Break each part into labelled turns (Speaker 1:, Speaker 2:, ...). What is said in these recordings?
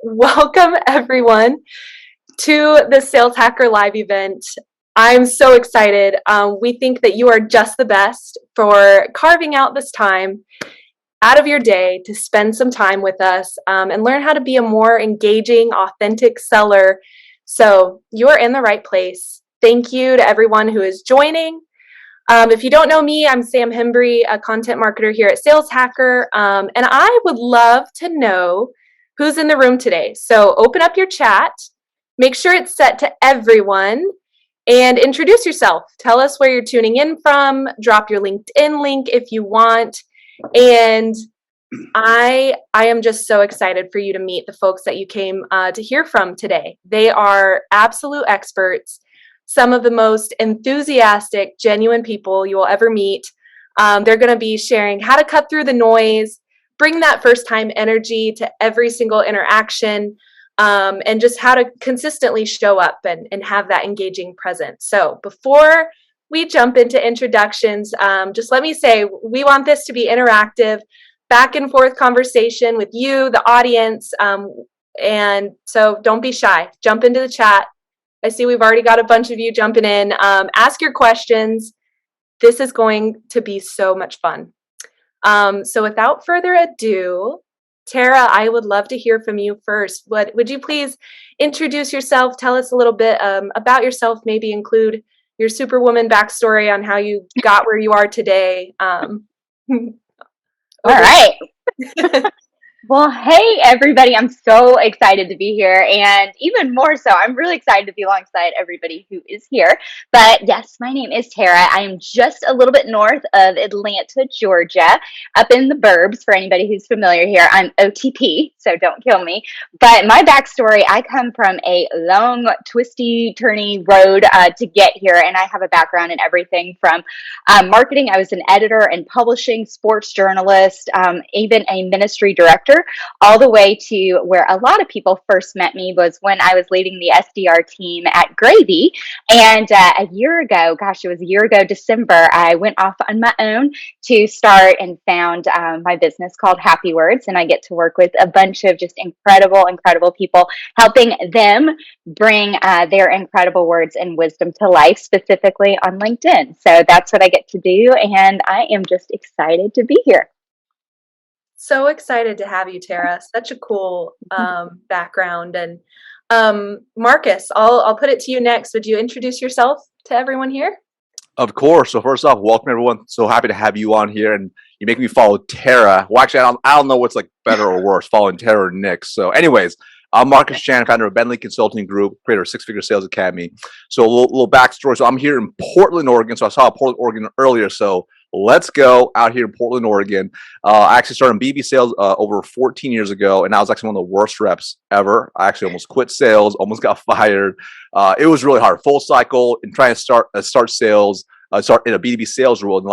Speaker 1: Welcome everyone to the Sales Hacker Live event. I'm so excited. We think that you are just the best for carving out this time out of your day to spend some time with us and learn how to be a more engaging, authentic seller. So you're in the right place. Thank you to everyone who is joining. If you don't know me, I'm Sam Hembry, a content marketer here at Sales Hacker, and I would love to know who's in the room today. So open up your chat, make sure it's set to everyone, and introduce yourself. Tell us where you're tuning in from, drop your LinkedIn link if you want, and I am just so excited for you to meet the folks that you came to hear from today. They are absolute experts, some of the most enthusiastic, genuine people you will ever meet. They're going to be sharing how to cut through the noise, bring that first time energy to every single interaction, and just how to consistently show up and have that engaging presence. So before we jump into introductions, just let me say we want this to be interactive, back and forth conversation with you, the audience, and so don't be shy. Jump into the chat. I see we've already got a bunch of you jumping in. Ask your questions. This is going to be so much fun. So without further ado, Tara, I would love to hear from you first. Would you please introduce yourself? Tell us a little bit about yourself, maybe include your Superwoman backstory on how you got where you are today.
Speaker 2: All right. Well, hey, everybody. I'm so excited to be here. And even more so, I'm really excited to be alongside everybody who is here. But yes, my name is Tara. I am just a little bit north of Atlanta, Georgia, up in the burbs. For anybody who's familiar here, I'm OTP, so don't kill me. But my backstory, I come from a long, twisty, turny road to get here. And I have a background in everything from marketing. I was an editor and publishing, sports journalist, even a ministry director, all the way to where a lot of people first met me was when I was leading the SDR team at Gravy. And a year ago, gosh, it was a year ago, December, I went off on my own to start and found my business called Happy Words. And I get to work with a bunch of just incredible people, helping them bring their incredible words and wisdom to life, specifically on LinkedIn. So that's what I get to do. And I am just excited to be here.
Speaker 1: So excited to have you, Tara. Such a cool background. And Marcus, I'll put it to you next. Would you introduce yourself to everyone here?
Speaker 3: Of course. So first off, welcome everyone. So happy to have you on here, and you make me follow Tara. Well, actually, I don't know what's like better or worse, following Tara or Nick. So, anyways, I'm Marcus Chan, founder of Bentley Consulting Group, creator of Six Figure Sales Academy. So a little backstory. So I'm here in Portland, Oregon. So I saw Portland, Oregon earlier. So let's go out here in Portland, Oregon. I actually started in BB sales over 14 years ago, and I was actually one of the worst reps ever. I actually almost quit sales, almost got fired. It was really hard, full cycle, and trying to start sales, start in a B2B sales role in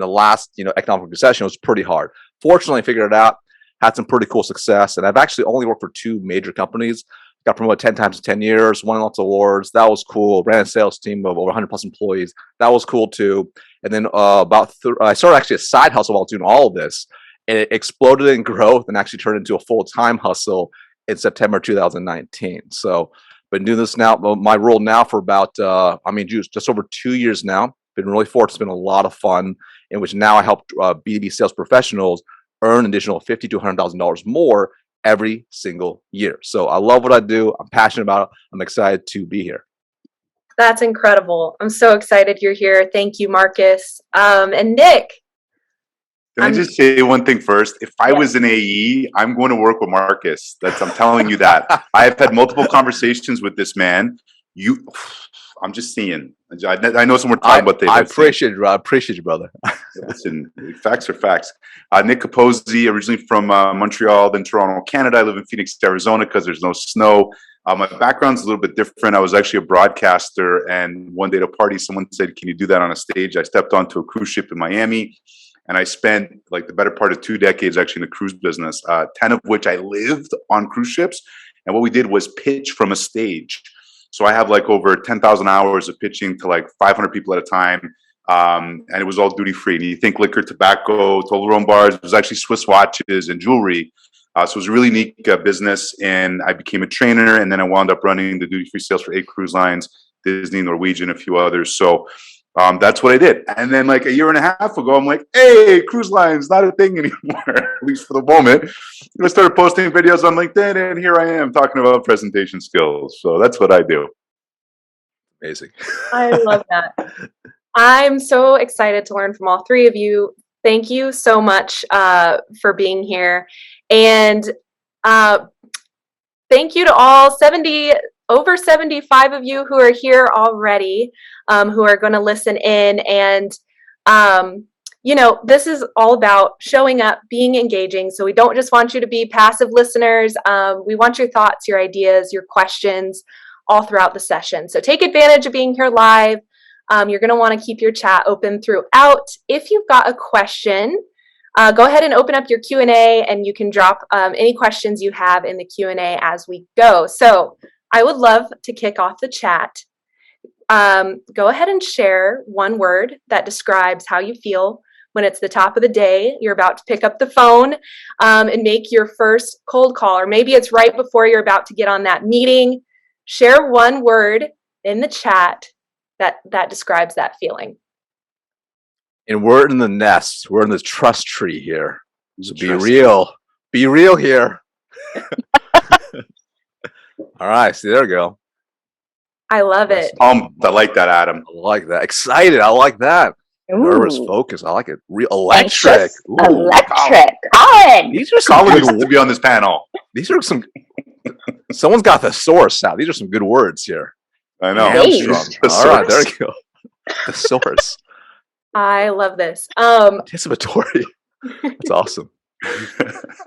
Speaker 3: the last economic recession was pretty hard. Fortunately, I figured it out. Had some pretty cool success, and I've actually only worked for two major companies. Got promoted 10 times in 10 years, won lots of awards. That was cool. Ran a sales team of over 100 plus employees. That was cool too. And then I started actually a side hustle while doing all of this, and it exploded in growth and actually turned into a full-time hustle in September 2019. So been doing this now, my role now for about, just over 2 years now. Been really fortunate. It's been a lot of fun, in which now I help B2B sales professionals earn an additional $50,000 to $100,000 more every single year. So I love what I do. I'm passionate about it. I'm excited to be here.
Speaker 1: That's incredible. I'm so excited you're here. Thank you, Marcus. And Nick.
Speaker 4: Can I just say one thing first? If I was an AE, I'm going to work with Marcus. I'm telling you that. I've had multiple conversations with this man. I'm just seeing. I know someone talking about this.
Speaker 3: I appreciate you, Rob. Appreciate you, brother.
Speaker 4: Listen, facts are facts. Nick Capozzi, originally from Montreal, then Toronto, Canada. I live in Phoenix, Arizona, because there's no snow. My background's a little bit different. I was actually a broadcaster, and one day at a party, someone said, "Can you do that on a stage?" I stepped onto a cruise ship in Miami, and I spent like the better part of 2 decades actually in the cruise business, 10 of which I lived on cruise ships. And what we did was pitch from a stage. So I have like over 10,000 hours of pitching to like 500 people at a time. And it was all duty free. And you think liquor, tobacco, Toblerone bars, it was actually Swiss watches and jewelry. So it was a really neat business, and I became a trainer, and then I wound up running the duty-free sales for 8 cruise lines, Disney, Norwegian, a few others. So that's what I did. And then like a year and a half ago, I'm like, hey, cruise lines, not a thing anymore, at least for the moment. And I started posting videos on LinkedIn, and here I am talking about presentation skills. So that's what I do.
Speaker 3: Amazing.
Speaker 1: I love that. I'm so excited to learn from all three of you. Thank you so much for being here. And thank you to all over 75 of you who are here already, who are going to listen in. And, this is all about showing up, being engaging. So we don't just want you to be passive listeners. We want your thoughts, your ideas, your questions all throughout the session. So take advantage of being here live. You're going to want to keep your chat open throughout. If you've got a question, go ahead and open up your Q&A, and you can drop any questions you have in the Q&A as we go. So I would love to kick off the chat. Go ahead and share one word that describes how you feel when it's the top of the day, you're about to pick up the phone and make your first cold call, or maybe it's right before you're about to get on that meeting. Share one word in the chat that describes that feeling.
Speaker 3: And we're in the nest. We're in the trust tree here. So be real. Be real here. All right. See, there we go.
Speaker 1: I love it.
Speaker 4: I like that, Adam.
Speaker 3: I like that. Excited. I like that.
Speaker 2: Ooh.
Speaker 3: Nervous focus. I like it. Real electric.
Speaker 2: Ooh. Electric. Colin.
Speaker 3: These are some
Speaker 4: Colin
Speaker 3: good
Speaker 4: needs to be on this panel.
Speaker 3: These are some. Someone's got the source out. These are some good words here.
Speaker 4: I know.
Speaker 2: Hey.
Speaker 3: All right, there you go. The source.
Speaker 1: I love this.
Speaker 3: Anticipatory. That's awesome.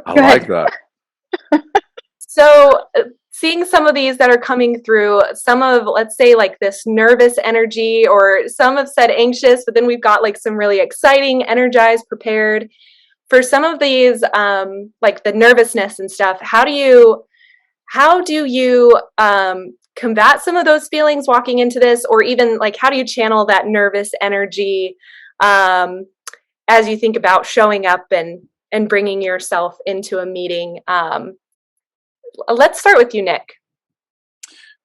Speaker 3: I like that.
Speaker 1: So seeing some of these that are coming through, some of, let's say, like this nervous energy, or some have said anxious, but then we've got like some really exciting, energized, prepared. For some of these, like the nervousness and stuff, how do you combat some of those feelings walking into this, or even like how do you channel that nervous energy as you think about showing up and bringing yourself into a meeting? Let's start with you, Nick.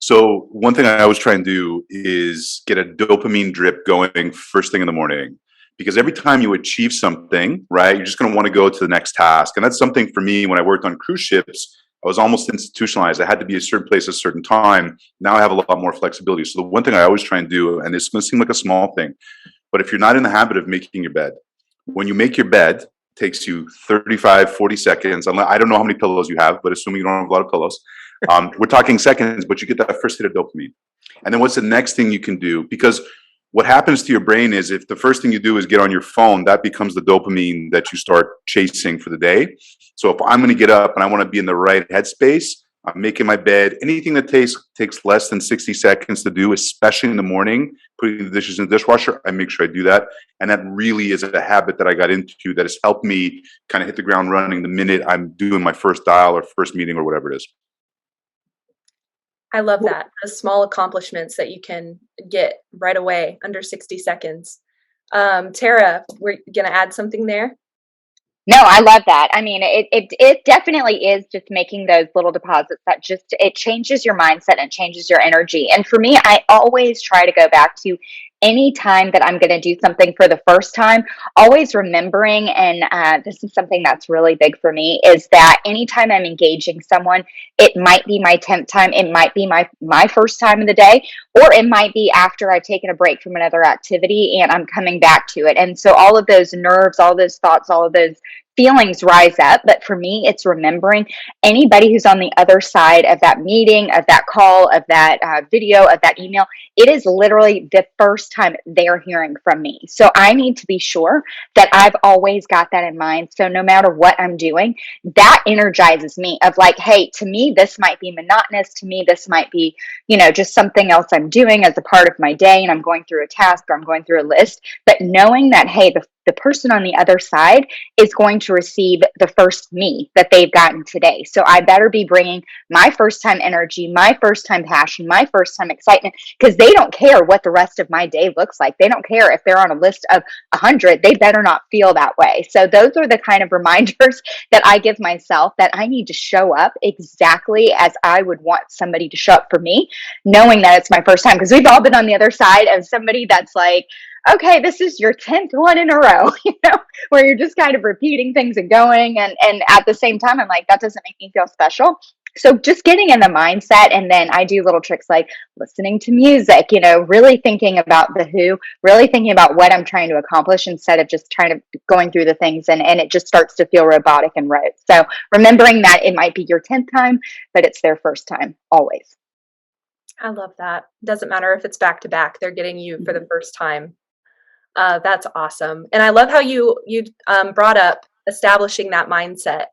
Speaker 4: So one thing I always try and do is get a dopamine drip going first thing in the morning, because every time you achieve something, right, you're just going to want to go to the next task. And that's something for me when I worked on cruise ships. I was almost institutionalized. I had to be a certain place at a certain time. Now I have a lot more flexibility. So the one thing I always try and do, and it's going to seem like a small thing, but if you're not in the habit of making your bed, when you make your bed, it takes you 35, 40 seconds. I don't know how many pillows you have, but assuming you don't have a lot of pillows, we're talking seconds, but you get that first hit of dopamine. And then what's the next thing you can do? Because what happens to your brain is if the first thing you do is get on your phone, that becomes the dopamine that you start chasing for the day. So if I'm going to get up and I want to be in the right headspace, I'm making my bed. Anything that takes less than 60 seconds to do, especially in the morning, putting the dishes in the dishwasher, I make sure I do that. And that really is a habit that I got into that has helped me kind of hit the ground running the minute I'm doing my first dial or first meeting or whatever it is.
Speaker 1: I love that. The small accomplishments that you can get right away under 60 seconds. Tara, we're going to add something there?
Speaker 2: No, I love that. I mean, it definitely is just making those little deposits that it changes your mindset and changes your energy. And for me, I always try to go back to any time that I'm going to do something for the first time, always remembering, and this is something that's really big for me, is that anytime I'm engaging someone, it might be my 10th time, it might be my first time of the day, or it might be after I've taken a break from another activity and I'm coming back to it. And so all of those nerves, all those thoughts, all of those feelings rise up. But for me, it's remembering anybody who's on the other side of that meeting, of that call, of that video, of that email. It is literally the first time they're hearing from me. So I need to be sure that I've always got that in mind. So no matter what I'm doing, that energizes me of like, hey, to me, this might be monotonous. To me, this might be, just something else I'm doing as a part of my day. And I'm going through a task or I'm going through a list. But knowing that, hey, the the person on the other side is going to receive the first me that they've gotten today. So I better be bringing my first time energy, my first time passion, my first time excitement, because they don't care what the rest of my day looks like. They don't care if they're on a list of 100, they better not feel that way. So those are the kind of reminders that I give myself, that I need to show up exactly as I would want somebody to show up for me, knowing that it's my first time. Because we've all been on the other side of somebody that's like, okay, this is your 10th one in a row, where you're just kind of repeating things and going. And at the same time, I'm like, that doesn't make me feel special. So just getting in the mindset, and then I do little tricks like listening to music, really thinking about the who, really thinking about what I'm trying to accomplish instead of just trying to going through the things, and it just starts to feel robotic and rote. So remembering that it might be your 10th time, but it's their first time always.
Speaker 1: I love that. Doesn't matter if it's back to back, they're getting you for the first time. That's awesome. And I love how you brought up establishing that mindset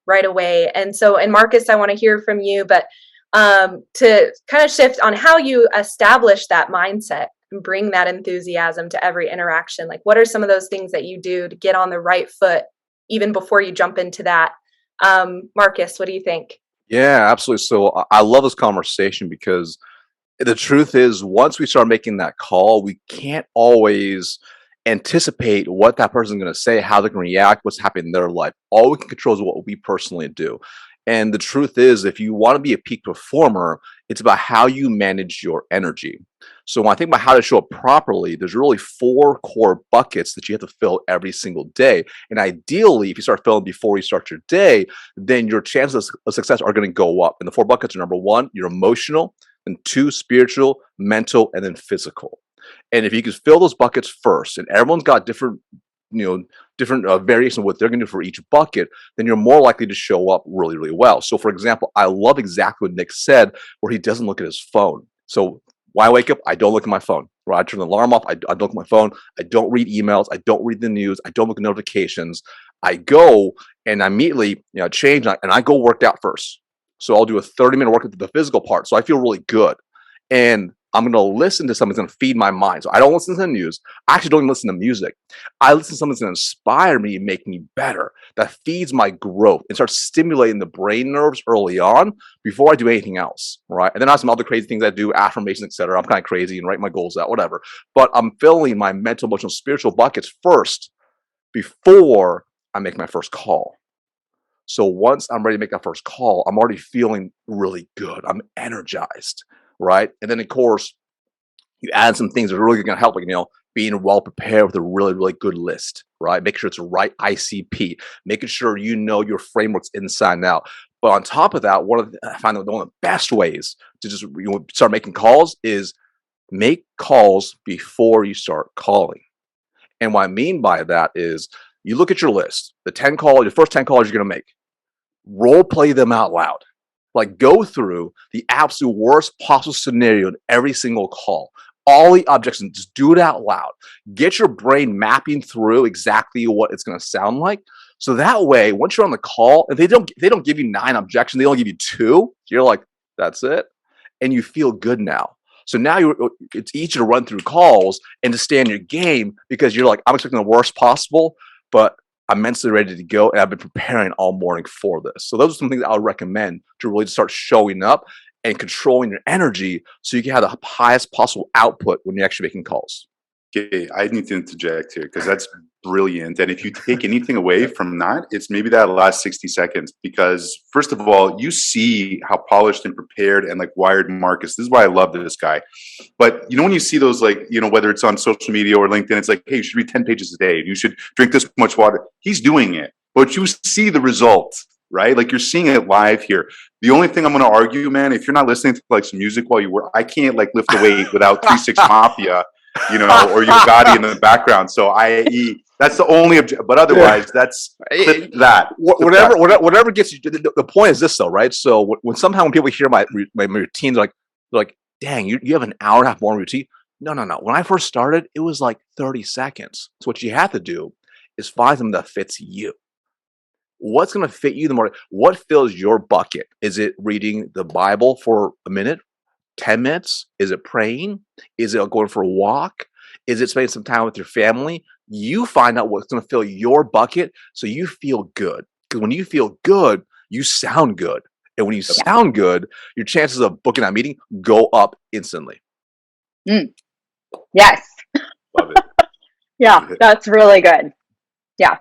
Speaker 1: right away. And so, and Marcus, I want to hear from you, but to kind of shift on how you establish that mindset and bring that enthusiasm to every interaction. Like, what are some of those things that you do to get on the right foot even before you jump into that? Marcus, what do you think?
Speaker 3: Yeah, absolutely. So I love this conversation because the truth is, once we start making that call, we can't always anticipate what that person's going to say, how they're going to react, what's happening in their life. All we can control is what we personally do. And the truth is, if you want to be a peak performer, it's about how you manage your energy. So when I think about how to show up properly, there's really 4 core buckets that you have to fill every single day. And ideally, if you start filling before you start your day, then your chances of success are going to go up. And the 4 buckets are: number 1, you're emotional; and 2, spiritual; mental; and then physical. And if you can fill those buckets first, and everyone's got different, variation of what they're going to do for each bucket, then you're more likely to show up really, really well. So, for example, I love exactly what Nick said, where he doesn't look at his phone. So when I wake up, I don't look at my phone. Right? I turn the alarm off. I don't look at my phone. I don't read emails. I don't read the news. I don't look at notifications. I go and I immediately, change, and I go work out first. So I'll do a 30-minute workout to the physical part. So I feel really good. And I'm going to listen to something that's going to feed my mind. So I don't listen to the news. I actually don't even listen to music. I listen to something that's going to inspire me and make me better, that feeds my growth and starts stimulating the brain nerves early on before I do anything else, right? And then I have some other crazy things I do, affirmations, etc. I'm kind of crazy and write my goals out, whatever. But I'm filling my mental, emotional, spiritual buckets first before I make my first call. So once I'm ready to make that first call, I'm already feeling really good. I'm energized, right? And then, of course, you add some things that are really going to help, like, being well prepared with a really, really good list, right? Make sure it's the right ICP, making sure you know your frameworks inside and out. But on top of that, I find that one of the best ways to just start making calls is make calls before you start calling. And what I mean by that is, you look at your list, your first 10 calls you're going to make, role play them out loud. Like, go through the absolute worst possible scenario in every single call. All the objections, just do it out loud. Get your brain mapping through exactly what it's going to sound like. So that way, once you're on the call, if they don't give you 9 objections, they only give you 2, you're like, that's it. And you feel good now. So now it's easy to run through calls and to stay in your game, because you're like, I'm expecting the worst possible, but I'm mentally ready to go, and I've been preparing all morning for this. So those are some things I would recommend to really start showing up and controlling your energy so you can have the highest possible output when you're actually making calls.
Speaker 4: Okay, I need to interject here because that's brilliant. And if you take anything away from that, it's maybe that last 60 seconds. Because first of all, you see how polished and prepared and like wired Marcus. This is why I love this guy. But when you see those, like, whether it's on social media or LinkedIn, it's like, hey, you should read 10 pages a day. You should drink this much water. He's doing it, but you see the results, right? Like, you're seeing it live here. The only thing I'm going to argue, man, if you're not listening to like some music while you work, I can't like lift a weight without 3-6 Mafia, or your Gotti in the background. So that's the only but otherwise, that's that.
Speaker 3: Whatever gets you. The point is this, though, right? So when people hear my routine, they're like, dang, you have an hour and a half more routine. No. When I first started, it was like 30 seconds. So what you have to do is find something that fits you. What's going to fit you the more? What fills your bucket? Is it reading the Bible for a minute? 10 minutes? Is it praying? Is it going for a walk? Is it spending some time with your family? You find out what's going to fill your bucket so you feel good. Because when you feel good, you sound good. And when you sound good, your chances of booking that meeting go up instantly.
Speaker 2: Yes.
Speaker 4: Love it.
Speaker 2: Yeah, that's really good. Yeah.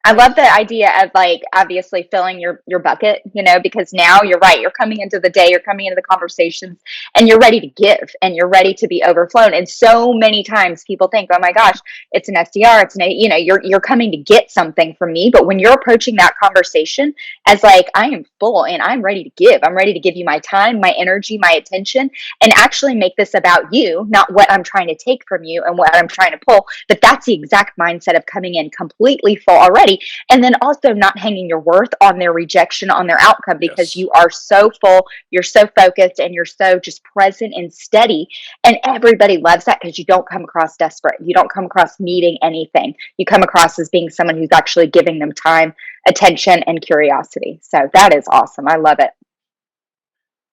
Speaker 2: I love the idea of like obviously filling your bucket, because now you're right. You're coming into the day, you're coming into the conversations, and you're ready to give, and you're ready to be overflown. And so many times people think, "Oh my gosh, it's an SDR. It's an you're coming to get something from me." But when you're approaching that conversation as like, "I am full and I'm ready to give. I'm ready to give you my time, my energy, my attention, and actually make this about you, not what I'm trying to take from you and what I'm trying to pull." But that's the exact mindset of coming in completely full already. And then also not hanging your worth on their rejection, on their outcome, because you are so full, you're so focused, and you're so just present and steady. And everybody loves that because you don't come across desperate. You don't come across needing anything. You come across as being someone who's actually giving them time, attention, and curiosity. So that is awesome. I love it.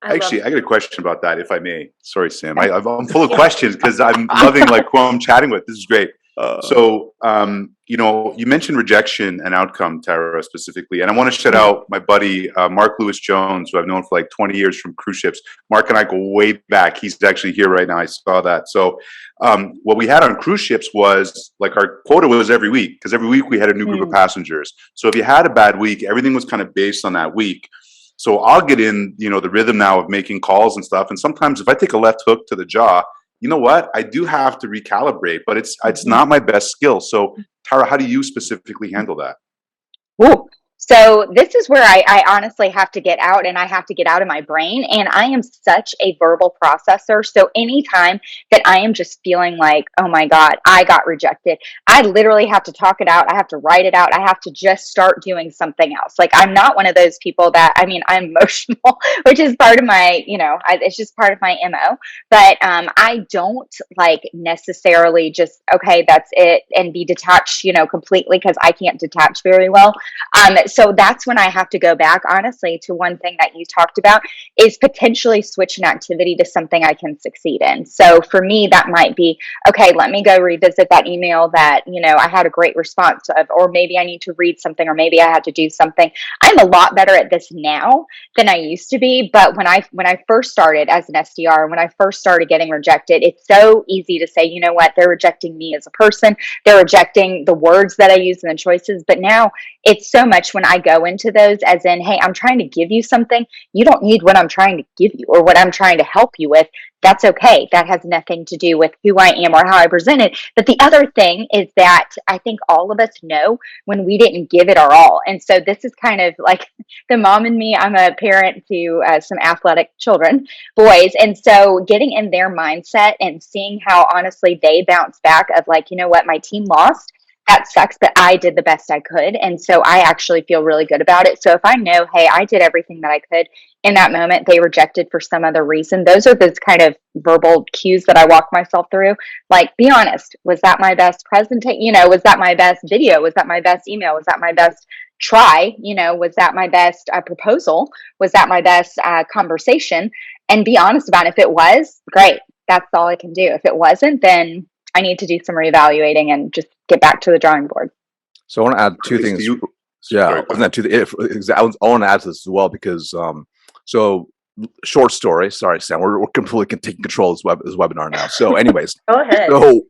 Speaker 4: Actually, I got a question about that, if I may. Sorry, Sam. I'm full of questions because I'm loving like who I'm chatting with. This is great. So, you mentioned rejection and outcome, Tara, specifically, and I want to shout out my buddy Mark Lewis Jones, who I've known for like 20 years from cruise ships. Mark and I go way back. He's actually here right now. I saw that. So, what we had on cruise ships was like our quota was every week, because every week we had a new group of passengers. So if you had a bad week, everything was kind of based on that week. So I'll get in, the rhythm now of making calls and stuff. And sometimes if I take a left hook to the jaw, you know what? I do have to recalibrate, but it's not my best skill. So Tara, how do you specifically handle that?
Speaker 2: Ooh. So this is where I honestly have to get out, and I have to get out of my brain. And I am such a verbal processor. So anytime that I am just feeling like, oh my God, I got rejected, I literally have to talk it out. I have to write it out. I have to just start doing something else. Like I'm not one of those people that, I'm emotional, which is part of my, it's just part of my MO. But I don't like necessarily just, okay, that's it, and be detached, completely, because I can't detach very well. So that's when I have to go back, honestly, to one thing that you talked about is potentially switch an activity to something I can succeed in. So for me, that might be, okay, let me go revisit that email that, I had a great response of, or maybe I need to read something, or maybe I had to do something. I'm a lot better at this now than I used to be. But when I first started as an SDR, when I first started getting rejected, it's so easy to say, you know what, they're rejecting me as a person. They're rejecting the words that I use and the choices. But now it's so much when I go into those as in, hey, I'm trying to give you something. You don't need what I'm trying to give you or what I'm trying to help you with. That's okay. That has nothing to do with who I am or how I present it. But the other thing is that I think all of us know when we didn't give it our all. And so this is kind of like the mom in me. I'm a parent to some athletic children, boys. And so getting in their mindset and seeing how honestly they bounce back of like, you know what, my team lost. That sucks, but I did the best I could. And so I actually feel really good about it. So if I know, hey, I did everything that I could in that moment, they rejected for some other reason. Those are those kind of verbal cues that I walk myself through. Like, be honest, was that my best presentation? Was that my best video? Was that my best email? Was that my best try? Was that my best proposal? Was that my best conversation? And be honest about it. If it was, great. That's all I can do. If it wasn't, then I need to do some reevaluating and just get back to the drawing board.
Speaker 3: So I want to add two things. I want to add to this as well because, so short story. Sorry, Sam, we're completely taking control of this webinar now. So, anyways,
Speaker 1: Go ahead.
Speaker 3: So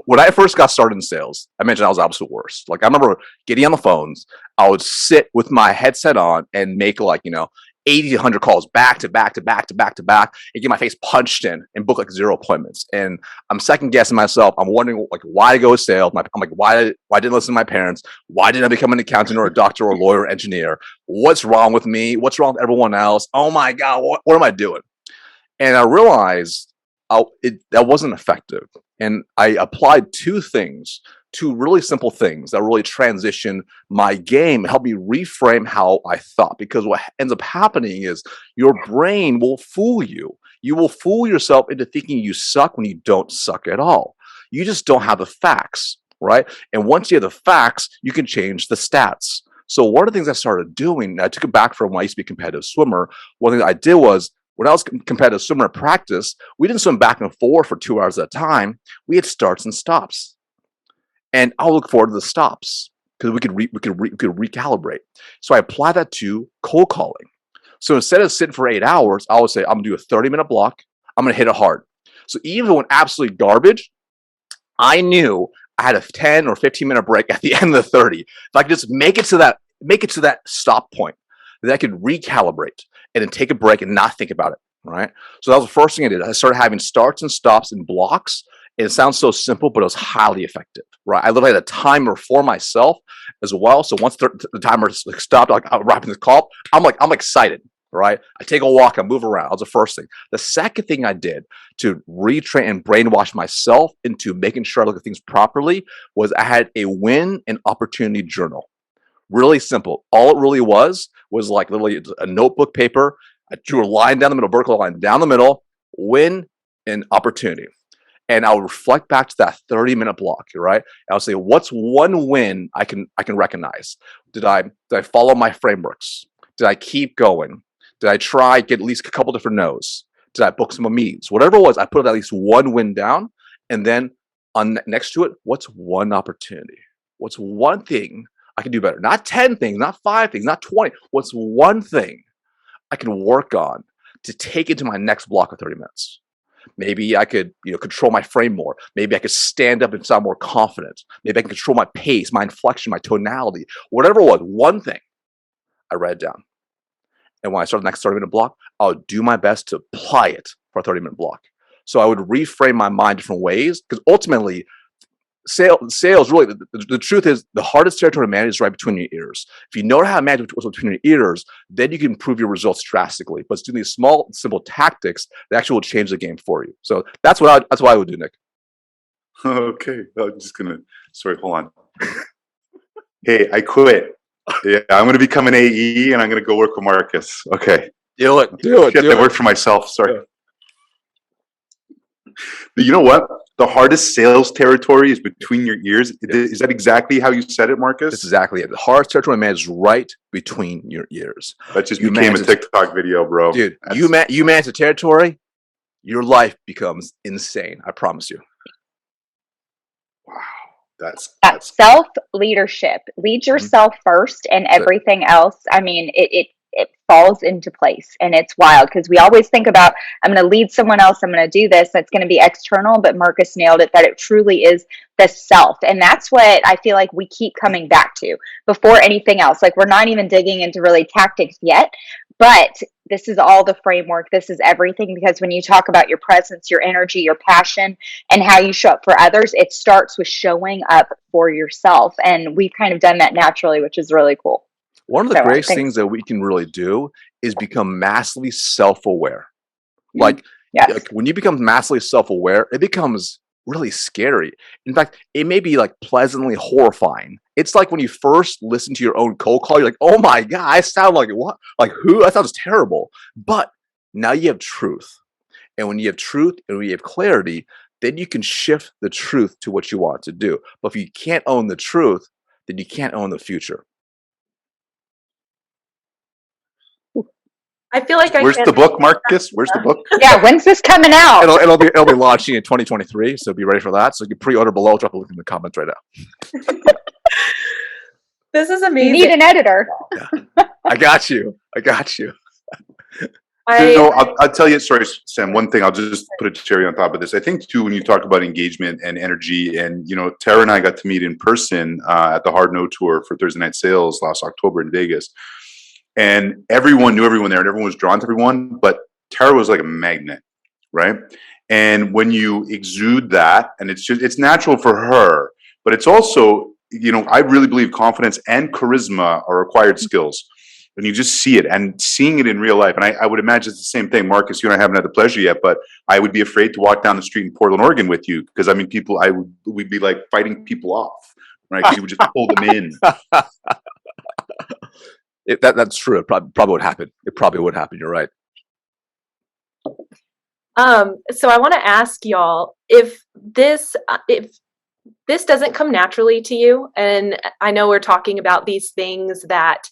Speaker 3: when I first got started in sales, I mentioned I was absolute worst. Like I remember getting on the phones, I would sit with my headset on and make 80 to 100 calls back to back and get my face punched in and book 0 appointments. And I'm second guessing myself. I'm wondering why I go to sales. I'm like, why didn't I listen to my parents? Why didn't I become an accountant or a doctor or a lawyer or engineer? What's wrong with me? What's wrong with everyone else? Oh my God, what am I doing? And I realized that wasn't effective. And I applied two really simple things that really transition my game, help me reframe how I thought. Because what ends up happening is your brain will fool you. You will fool yourself into thinking you suck when you don't suck at all. You just don't have the facts, right? And once you have the facts, you can change the stats. So one of the things I started doing, and I took it back from when I used to be a competitive swimmer, one thing that I did was, when I was a competitive swimmer at practice, we didn't swim back and forth for 2 hours at a time. We had starts and stops. And I'll look forward to the stops because we could recalibrate. So I apply that to cold calling. So instead of sitting for 8 hours, I would say I'm gonna do a 30-minute block. I'm gonna hit it hard. So even when absolutely garbage, I knew I had a 10 or 15-minute break at the end of the 30. If I could just make it to that stop point, then I could recalibrate and then take a break and not think about it. Right. So that was the first thing I did. I started having starts and stops in blocks. And it sounds so simple, but it was highly effective. Right. I literally had a timer for myself as well. So once the timer stopped, like I'm wrapping the call, I'm excited. Right. I take a walk, I move around. That was the first thing. The second thing I did to retrain and brainwash myself into making sure I look at things properly was I had a win and opportunity journal. Really simple. All it really was like literally a notebook paper. I drew a line down the middle, vertical line down the middle, win and opportunity. And I'll reflect back to that 30-minute block, right? I'll say, what's one win I can recognize? Did I follow my frameworks? Did I keep going? Did I try get at least a couple different no's? Did I book some meetings? Whatever it was, I put at least one win down. And then next to it, what's one opportunity? What's one thing I can do better? Not 10 things, not 5 things, not 20. What's one thing I can work on to take into my next block of 30 minutes? Maybe I could, control my frame more. Maybe I could stand up and sound more confident. Maybe I can control my pace, my inflection, my tonality, whatever it was. One thing, I read it down. And when I start the next 30-minute block, I'll do my best to apply it for a 30-minute block. So I would reframe my mind different ways because ultimately, sales really, the truth is the hardest territory to manage is right between your ears. If you know how to manage what's between your ears, then you can improve your results drastically. But it's doing these small, simple tactics that actually will change the game for you. So that's what I would do, Nick.
Speaker 4: Okay, I'm just gonna. Sorry, hold on. Hey, I quit. Yeah, I'm gonna become an AE and I'm gonna go work with Marcus. Okay.
Speaker 3: Do it.
Speaker 4: I work for myself. Sorry. Yeah. But you know what? The hardest sales territory is between your ears. Is that exactly how you said it, Marcus?
Speaker 3: That's exactly it. The hardest territory to manage is right between your ears.
Speaker 4: That just became a TikTok video, bro.
Speaker 3: Dude, you manage the territory, your life becomes insane. I promise you.
Speaker 4: Wow. That's
Speaker 2: self-leadership. Lead yourself first and everything else. I mean, it falls into place and it's wild because we always think about, I'm going to lead someone else. I'm going to do this. That's going to be external, but Marcus nailed it that it truly is the self. And that's what I feel like we keep coming back to before anything else. Like we're not even digging into really tactics yet, but this is all the framework. This is everything because when you talk about your presence, your energy, your passion, and how you show up for others, it starts with showing up for yourself. And we've kind of done that naturally, which is really cool.
Speaker 3: One of the greatest things that we can really do is become massively self-aware. Like when you become massively self-aware, it becomes really scary. In fact, it may be like pleasantly horrifying. It's like when you first listen to your own cold call, you're like, oh my God, I sound like what? Like who? That sounds terrible. But now you have truth. And when you have truth and when you have clarity, then you can shift the truth to what you want to do. But if you can't own the truth, then you can't own the future.
Speaker 1: I feel like
Speaker 4: Where's the book, Marcus? Where's the book?
Speaker 2: Yeah, when's this coming out?
Speaker 3: It'll be launching in 2023, so be ready for that. So you can pre-order below. Drop a link in the comments right now.
Speaker 1: This is amazing.
Speaker 2: You need an editor.
Speaker 3: Yeah. I got you.
Speaker 4: I'll tell you, sorry, Sam, one thing, I'll just put a cherry on top of this. I think too, when you talk about engagement and energy and, Tara and I got to meet in person at the Hard No Tour for Thursday Night Sales last October in Vegas. And everyone knew everyone there and everyone was drawn to everyone, but Tara was like a magnet, right? And when you exude that, and it's natural for her, but it's also, I really believe confidence and charisma are acquired skills. And you just see it and seeing it in real life. And I would imagine it's the same thing. Marcus, you and I haven't had the pleasure yet, but I would be afraid to walk down the street in Portland, Oregon with you. Because we'd be like fighting people off, right? Because you would just pull them in.
Speaker 3: That's true. It probably would happen. It probably would happen. You're right.
Speaker 1: So I want to ask y'all if this doesn't come naturally to you, and I know we're talking about these things that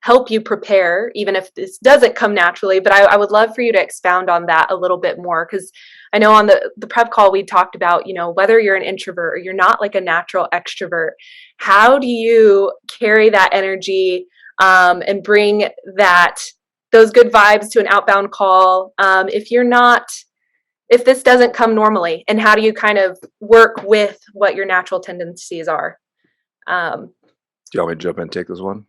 Speaker 1: help you prepare, even if this doesn't come naturally. But I would love for you to expound on that a little bit more, because I know on the prep call we talked about, whether you're an introvert or you're not like a natural extrovert, how do you carry that energy and bring those good vibes to an outbound call if this doesn't come normally, and how do you kind of work with what your natural tendencies are?
Speaker 3: Do you want me to jump in and take this one?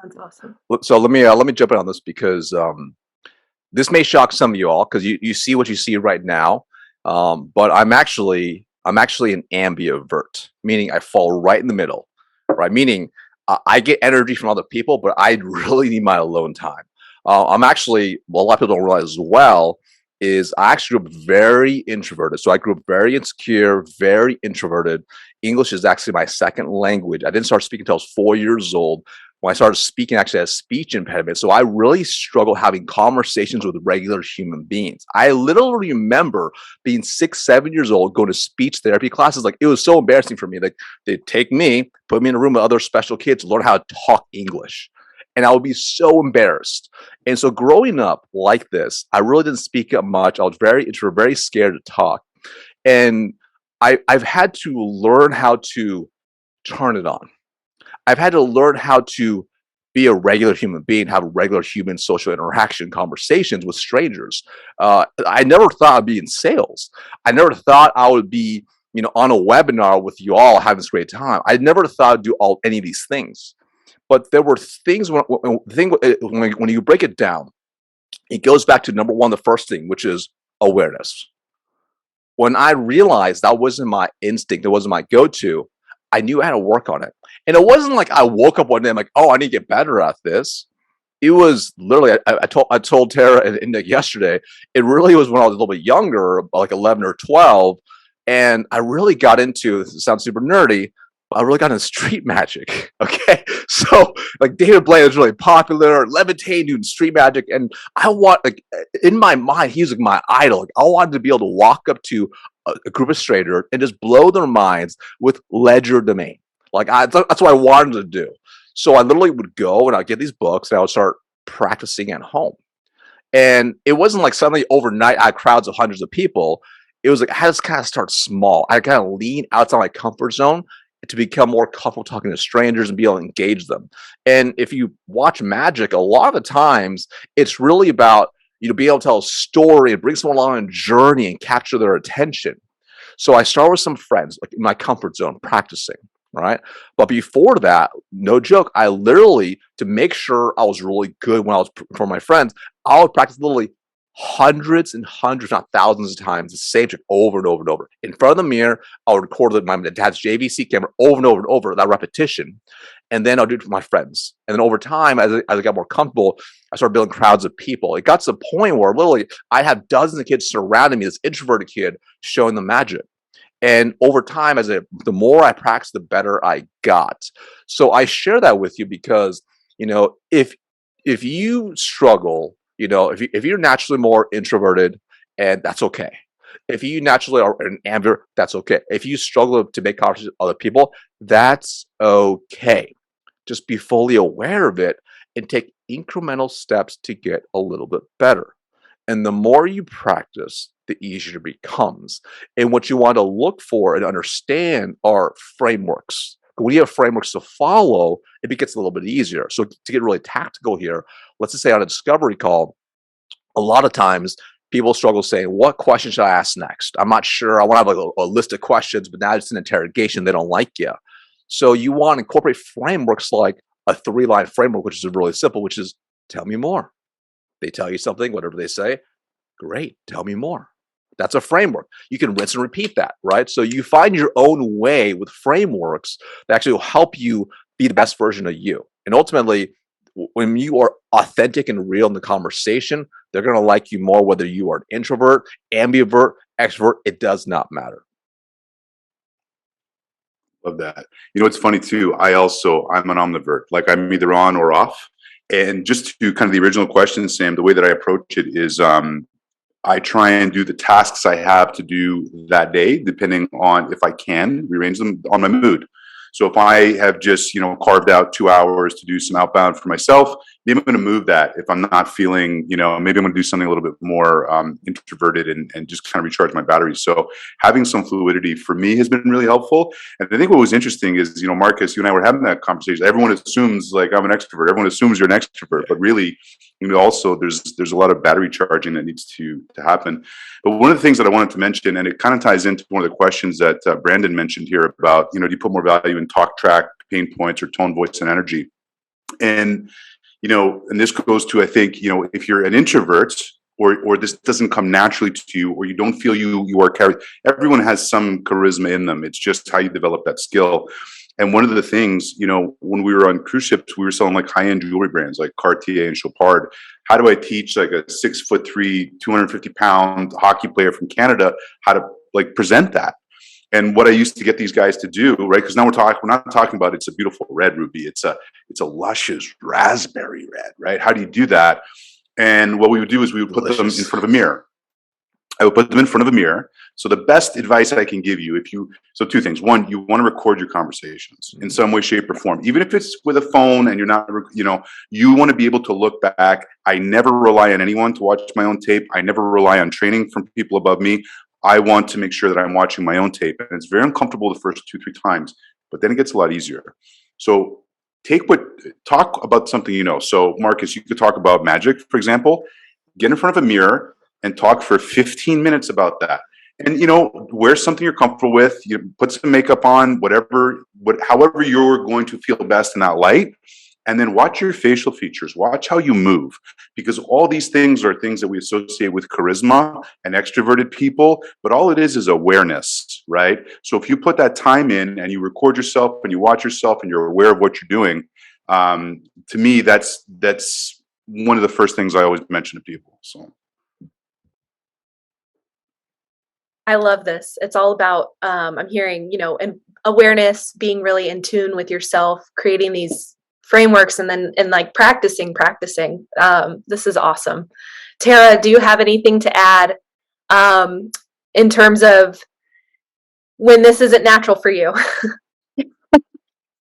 Speaker 1: That's awesome.
Speaker 3: So let me jump in on this, because this may shock some of you all, because you see what you see right now, but I'm actually an ambivert, meaning I fall right in the middle, right? Meaning I get energy from other people, but I really need my alone time. I'm actually, well, a lot of people don't realize as well, is I actually grew up very introverted. So I grew up very insecure, very introverted. English is actually my second language. I didn't start speaking until I was 4 years old, when I started speaking actually had a speech impediment. So I really struggle having conversations with regular human beings. I literally remember being 6, 7 years old, going to speech therapy classes. Like, it was so embarrassing for me. Like, they'd take me, put me in a room with other special kids, learn how to talk English. And I would be so embarrassed. And so growing up like this, I really didn't speak up much. I was very introvert, very scared to talk. And I've had to learn how to turn it on. I've had to learn how to be a regular human being, have regular human social interaction conversations with strangers. I never thought I'd be in sales. I never thought I would be, on a webinar with you all having this great time. I never thought I'd do any of these things. But there were things when you break it down, it goes back to number one, the first thing, which is awareness. When I realized that wasn't my instinct, it wasn't my go-to, I knew I had to work on it. And it wasn't like I woke up one day and I'm like, oh, I need to get better at this. It was literally, I told Tara and Nick yesterday, it really was when I was a little bit younger, like 11 or 12. And I really got into, this sounds super nerdy, but I really got into street magic. Okay. So like David Blaine is really popular, levitating, doing street magic. And in my mind, he was like my idol. Like, I wanted to be able to walk up to a group of strangers and just blow their minds with legerdemain. Like, that's what I wanted to do. So I literally would go and I'd get these books and I would start practicing at home. And it wasn't like suddenly overnight I had crowds of hundreds of people. It was like I had to kind of start small. I kind of lean outside my comfort zone to become more comfortable talking to strangers and be able to engage them. And if you watch magic, a lot of the times it's really about be able to tell a story and bring someone along on a journey and capture their attention. So I started with some friends, like in my comfort zone, practicing. Right. But before that, no joke, I literally, to make sure I was really good when I was for my friends, I would practice literally hundreds and hundreds, not thousands of times, the same trick over and over and over. In front of the mirror, I would record with my dad's JVC camera over and over and over, that repetition. And then I'll do it for my friends. And then over time, as I got more comfortable, I started building crowds of people. It got to the point where literally I had dozens of kids surrounding me, this introverted kid showing them magic. And over time, the more I practiced, the better I got. So I share that with you because, if you struggle, if you're naturally more introverted, and that's okay. If you naturally are an ambivert, that's okay. If you struggle to make conversations with other people, that's okay. Just be fully aware of it and take incremental steps to get a little bit better. And the more you practice, the easier it becomes. And what you want to look for and understand are frameworks. When you have frameworks to follow, it gets a little bit easier. So to get really tactical here, let's just say on a discovery call, a lot of times people struggle saying, what question should I ask next? I'm not sure. I want to have like a list of questions, but now it's an interrogation. They don't like you. So you want to incorporate frameworks like a 3-line framework, which is really simple, which is tell me more. They tell you something, whatever they say, great, tell me more. That's a framework. You can rinse and repeat that, right? So you find your own way with frameworks that actually will help you be the best version of you. And ultimately, when you are authentic and real in the conversation, they're going to like you more, whether you are an introvert, ambivert, extrovert, it does not matter.
Speaker 4: Love that. It's funny too. I'm an omnivert. Like, I'm either on or off. And just to kind of the original question, Sam, the way that I approach it is I try and do the tasks I have to do that day, depending on if I can rearrange them on my mood. So if I have just, carved out 2 hours to do some outbound for myself, maybe I'm going to move that. If I'm not feeling, maybe I'm going to do something a little bit more introverted and just kind of recharge my batteries. So having some fluidity for me has been really helpful. And I think what was interesting is, Marcus, you and I were having that conversation. Everyone assumes like I'm an extrovert. Everyone assumes you're an extrovert, but really, also there's a lot of battery charging that needs to happen. But one of the things that I wanted to mention, and it kind of ties into one of the questions that Brandon mentioned here about, do you put more value in talk track, pain points, or tone, voice, and energy? And, and this goes to, I think, if you're an introvert or this doesn't come naturally to you, or you don't feel you are carried, everyone has some charisma in them. It's just how you develop that skill. And one of the things, when we were on cruise ships, we were selling like high-end jewelry brands like Cartier and Chopard. How do I teach like a 6'3", 250-pound hockey player from Canada how to like present that? And what I used to get these guys to do, right? Because now we're not talking about it's a beautiful red ruby. It's a luscious raspberry red, right? How do you do that? And what we would do is we would put them in front of a mirror. I would put them in front of a mirror. So the best advice I can give you, so two things. One, you want to record your conversations in some way, shape, or form. Even if it's with a phone and you're not, you want to be able to look back. I never rely on anyone to watch my own tape. I never rely on training from people above me. I want to make sure that I'm watching my own tape. And it's very uncomfortable the first 2-3 times, but then it gets a lot easier. So talk about something. So Marcus, you could talk about magic, for example. Get in front of a mirror and talk for 15 minutes about that. And, wear something you're comfortable with, put some makeup on, however you're going to feel best in that light. And then watch your facial features, watch how you move, because all these things are things that we associate with charisma and extroverted people, but all it is awareness, right? So if you put that time in and you record yourself and you watch yourself and you're aware of what you're doing, to me, that's one of the first things I always mention to people. So.
Speaker 1: I love this. It's all about, I'm hearing, and awareness, being really in tune with yourself, creating these frameworks, and like practicing. This is awesome. Tara, do you have anything to add in terms of when this isn't natural for you?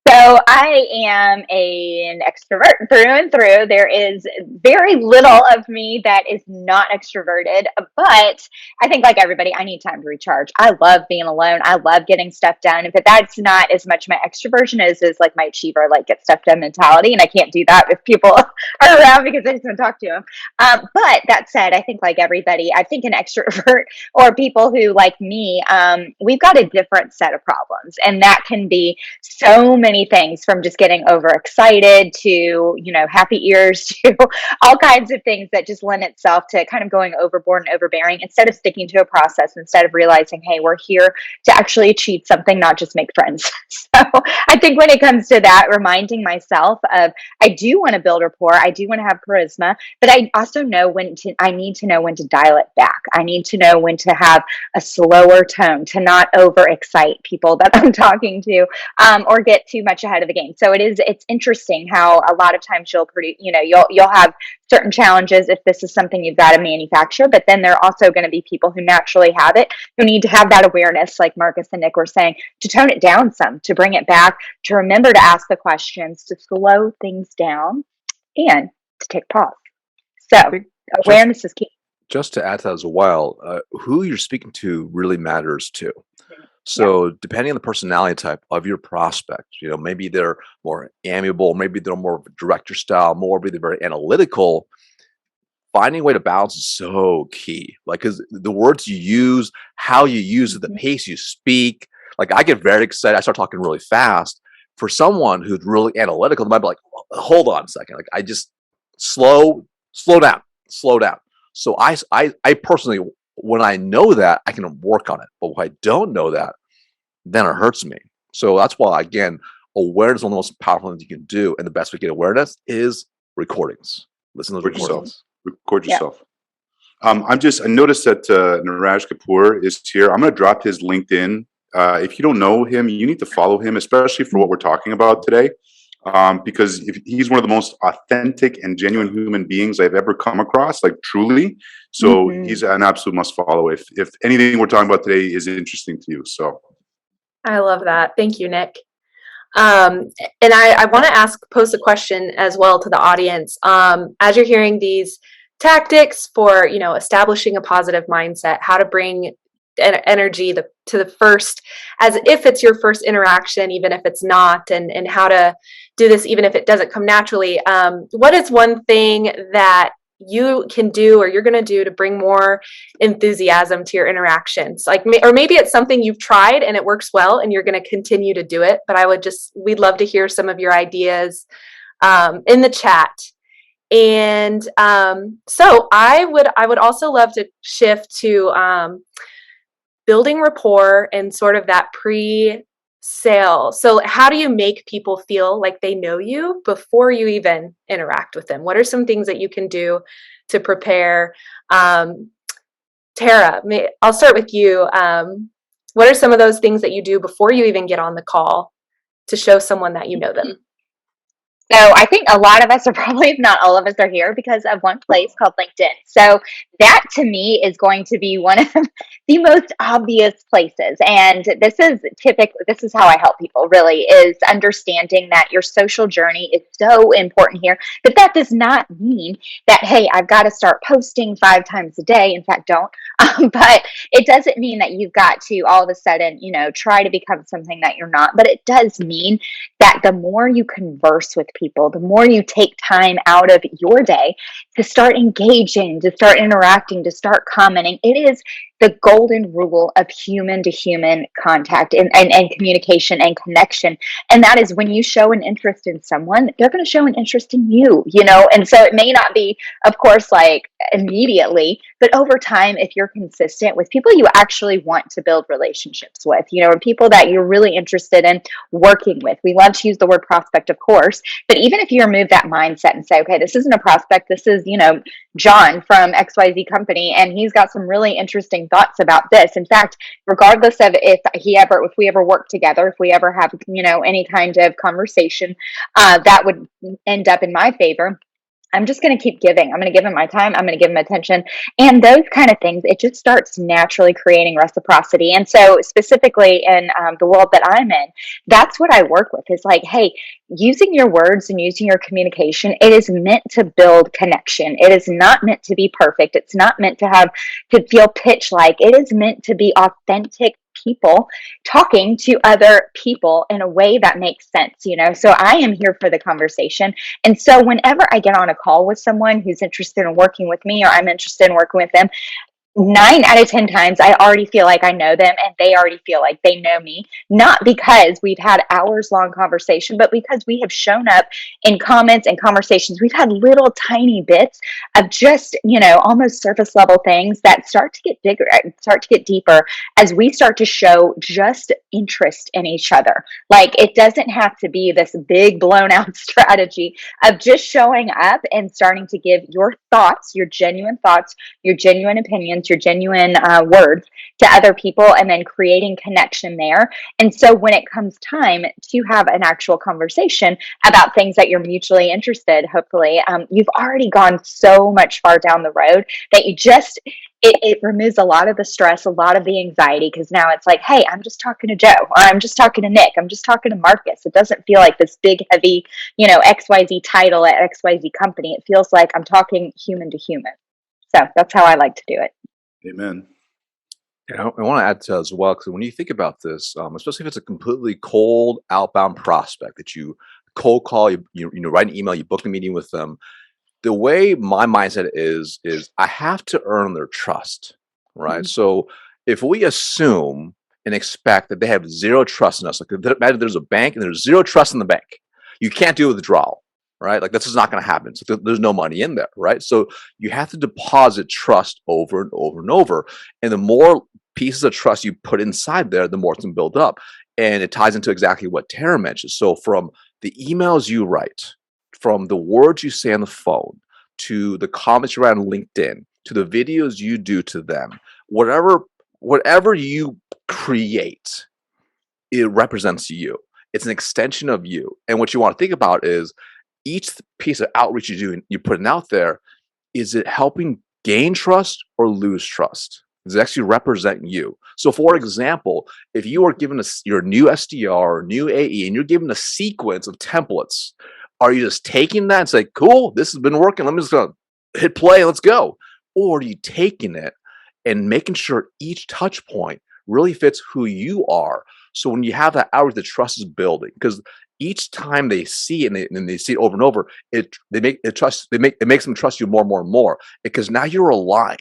Speaker 2: So I am an extrovert through and through. There is very little of me that is not extroverted, but I think like everybody, I need time to recharge. I love being alone. I love getting stuff done. But that's not as much my extroversion as like my achiever, like get stuff done mentality. And I can't do that if people are around because I just want to talk to them. But that said, I think like everybody, I think an extrovert or people who like me, we've got a different set of problems. And that can be so many things, from just getting overexcited to, happy ears to all kinds of things that just lend itself to kind of going overboard and overbearing instead of sticking to a process, instead of realizing, hey, we're here to actually achieve something, not just make friends. So I think when it comes to that, reminding myself of, I do want to build rapport. I do want to have charisma, but I also know I need to know when to dial it back. I need to know when to have a slower tone, to not overexcite people that I'm talking to, or get too much ahead of the game. So it's interesting how a lot of times you'll have certain challenges if this is something you've got to manufacture, but then there are also going to be people who naturally have it, who need to have that awareness, like Marcus and Nick were saying, to tone it down some, to bring it back, to remember to ask the questions, to slow things down, and to take pause. So awareness is key.
Speaker 3: Just to add to that as well, who you're speaking to really matters too. So depending on the personality type of your prospect, maybe they're more amiable, maybe they're more of a director style, maybe they're very analytical. Finding a way to balance is so key. Like, because the words you use, how you use it, the pace you speak. Like, I get very excited. I start talking really fast. For someone who's really analytical, they might be like, hold on a second. Like, I just slow down. So I personally, when I know that, I can work on it. But when I don't know that, then it hurts me. So that's why, again, awareness is one of the most powerful things you can do. And the best way to get awareness is recordings. Listen to those recordings.
Speaker 4: Record yourself. I noticed that Niraj Kapoor is here. I'm going to drop his LinkedIn. If you don't know him, you need to follow him, especially for what we're talking about today. Because he's one of the most authentic and genuine human beings I've ever come across, like truly. So he's an absolute must follow if anything we're talking about today is interesting to you. So
Speaker 1: I love that. Thank you, Nick. And I want to pose a question as well to the audience. As you're hearing these tactics for, establishing a positive mindset, how to bring energy to the first, as if it's your first interaction, even if it's not, and how to do this even if it doesn't come naturally. What is one thing that you can do or you're going to do to bring more enthusiasm to your interactions, like, or maybe it's something you've tried and it works well and you're going to continue to do it, but we'd love to hear some of your ideas in the chat. And so I would also love to shift to building rapport and sort of that pre-sale. So how do you make people feel like they know you before you even interact with them? What are some things that you can do to prepare? Tara, I'll start with you. What are some of those things that you do before you even get on the call to show someone that you know them?
Speaker 2: So I think a lot of us are probably, if not all of us, are here because of one place called LinkedIn. So that to me is going to be one of the most obvious places. And this is how I help people really, is understanding that your social journey is so important here. But that does not mean that, hey, I've got to start posting 5 times a day. In fact, don't. But it doesn't mean that you've got to all of a sudden, try to become something that you're not. But it does mean that the more you converse with people, the more you take time out of your day to start engaging, to start interacting, to start commenting. It is the golden rule of human to human contact and communication and connection. And that is when you show an interest in someone, they're going to show an interest in you, And so it may not be, of course, like immediately, but over time, if you're consistent with people you actually want to build relationships with, or people that you're really interested in working with. We love to use the word prospect, of course, but even if you remove that mindset and say, okay, this isn't a prospect, this is, John from XYZ company, and he's got some really interesting thoughts about this. In fact, regardless of if we ever work together, if we ever have, any kind of conversation, that would end up in my favor. I'm just going to keep giving. I'm going to give him my time. I'm going to give him attention. And those kind of things, it just starts naturally creating reciprocity. And so specifically in the world that I'm in, that's what I work with, is like, hey, using your words and using your communication, it is meant to build connection. It is not meant to be perfect. It's not meant to feel pitch-like. It is meant to be authentic people talking to other people in a way that makes sense, So I am here for the conversation. And so whenever I get on a call with someone who's interested in working with me, or I'm interested in working with them, 9 out of 10 times, I already feel like I know them and they already feel like they know me, not because we've had hours long conversation, but because we have shown up in comments and conversations. We've had little tiny bits of just, almost surface level things that start to get bigger, start to get deeper as we start to show just interest in each other. Like, it doesn't have to be this big blown out strategy of just showing up and starting to give your thoughts, your genuine opinions, your genuine words to other people, and then creating connection there. And so when it comes time to have an actual conversation about things that you're mutually interested, hopefully, you've already gone so much far down the road that it removes a lot of the stress, a lot of the anxiety, because now it's like, hey, I'm just talking to Joe, or I'm just talking to Nick, I'm just talking to Marcus. It doesn't feel like this big, heavy, XYZ title at XYZ company. It feels like I'm talking human to human. So that's how I like to do it.
Speaker 4: Amen.
Speaker 3: I want to add to as well, because when you think about this, especially if it's a completely cold outbound prospect that you cold call, you write an email, you book a meeting with them. The way my mindset is I have to earn their trust, right? Mm-hmm. So if we assume and expect that they have zero trust in us, like imagine there's a bank and there's zero trust in the bank, you can't do a withdrawal, right? Like, this is not going to happen. So there's no money in there, right? So you have to deposit trust over and over and over. And the more pieces of trust you put inside there, the more it's going to build up. And it ties into exactly what Tara mentioned. So from the emails you write, from the words you say on the phone, to the comments you write on LinkedIn, to the videos you do to them, whatever you create, it represents you. It's an extension of you. And what you want to think about is each piece of outreach you do and you're putting out there, is it helping gain trust or lose trust? Does it actually represent you? So, for example, if you are given your new SDR or new AE and you're given a sequence of templates, are you just taking that and say, cool, this has been working, let me just hit play, let's go? Or are you taking it and making sure each touch point really fits who you are? So when you have that outreach, the trust is building, because each time they see it and they see it over and over, it makes them trust you more and more and more, because now you're aligned.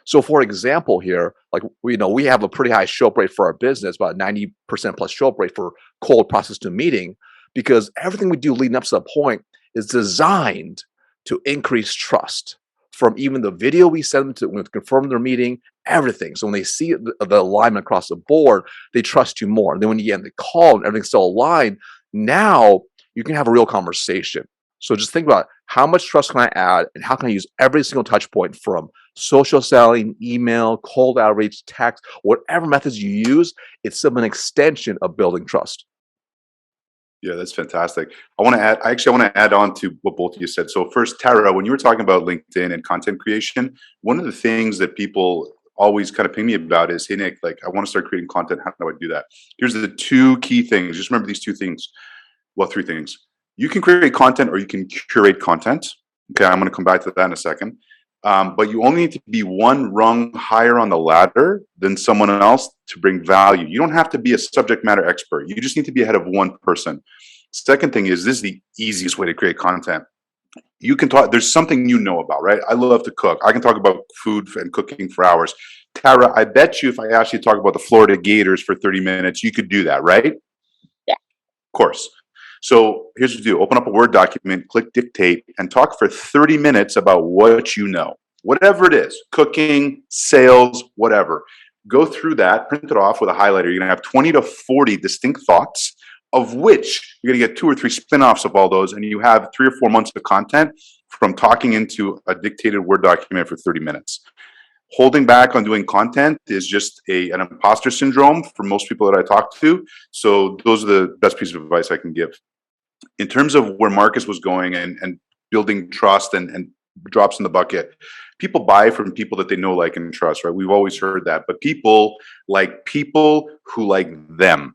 Speaker 3: So for example here, like we have a pretty high show up rate for our business, about 90% plus show up rate for cold process to meeting, because everything we do leading up to that point is designed to increase trust. From even the video we send them to when confirm their meeting, everything. So when they see the alignment across the board, they trust you more. And then when you get in the call and everything's still aligned, now you can have a real conversation. So just think about how much trust can I add and how can I use every single touch point, from social selling, email, cold outreach, text, whatever methods you use, it's still an extension of building trust.
Speaker 4: Yeah, that's fantastic. I want to add on to what both of you said. So first, Tara, when you were talking about LinkedIn and content creation, one of the things that people always kind of ping me about is, hey, Nick, like I want to start creating content. How do I do that? Here's the two key things. Just remember these two things. Well, three things. You can create content or you can curate content. Okay, I'm going to come back to that in a second. But you only need to be one rung higher on the ladder than someone else to bring value. You don't have to be a subject matter expert. You just need to be ahead of one person. Second thing is, this is the easiest way to create content. You can talk, there's something you know about, right? I love to cook. I can talk about food and cooking for hours. Tara, I bet you if I asked you to talk about the Florida Gators for 30 minutes, you could do that, right?
Speaker 2: Yeah.
Speaker 4: Of course. So here's what you do. Open up a Word document, click dictate, and talk for 30 minutes about what you know. Whatever it is, cooking, sales, whatever. Go through that, print it off with a highlighter. You're going to have 20 to 40 distinct thoughts, of which you're going to get 2 or 3 spin-offs of all those, and you have 3 or 4 months of content from talking into a dictated Word document for 30 minutes. Holding back on doing content is just an imposter syndrome for most people that I talk to. So those are the best piece of advice I can give. In terms of where Marcus was going and building trust and drops in the bucket, people buy from people that they know, like, and trust, right? We've always heard that, but people who like them.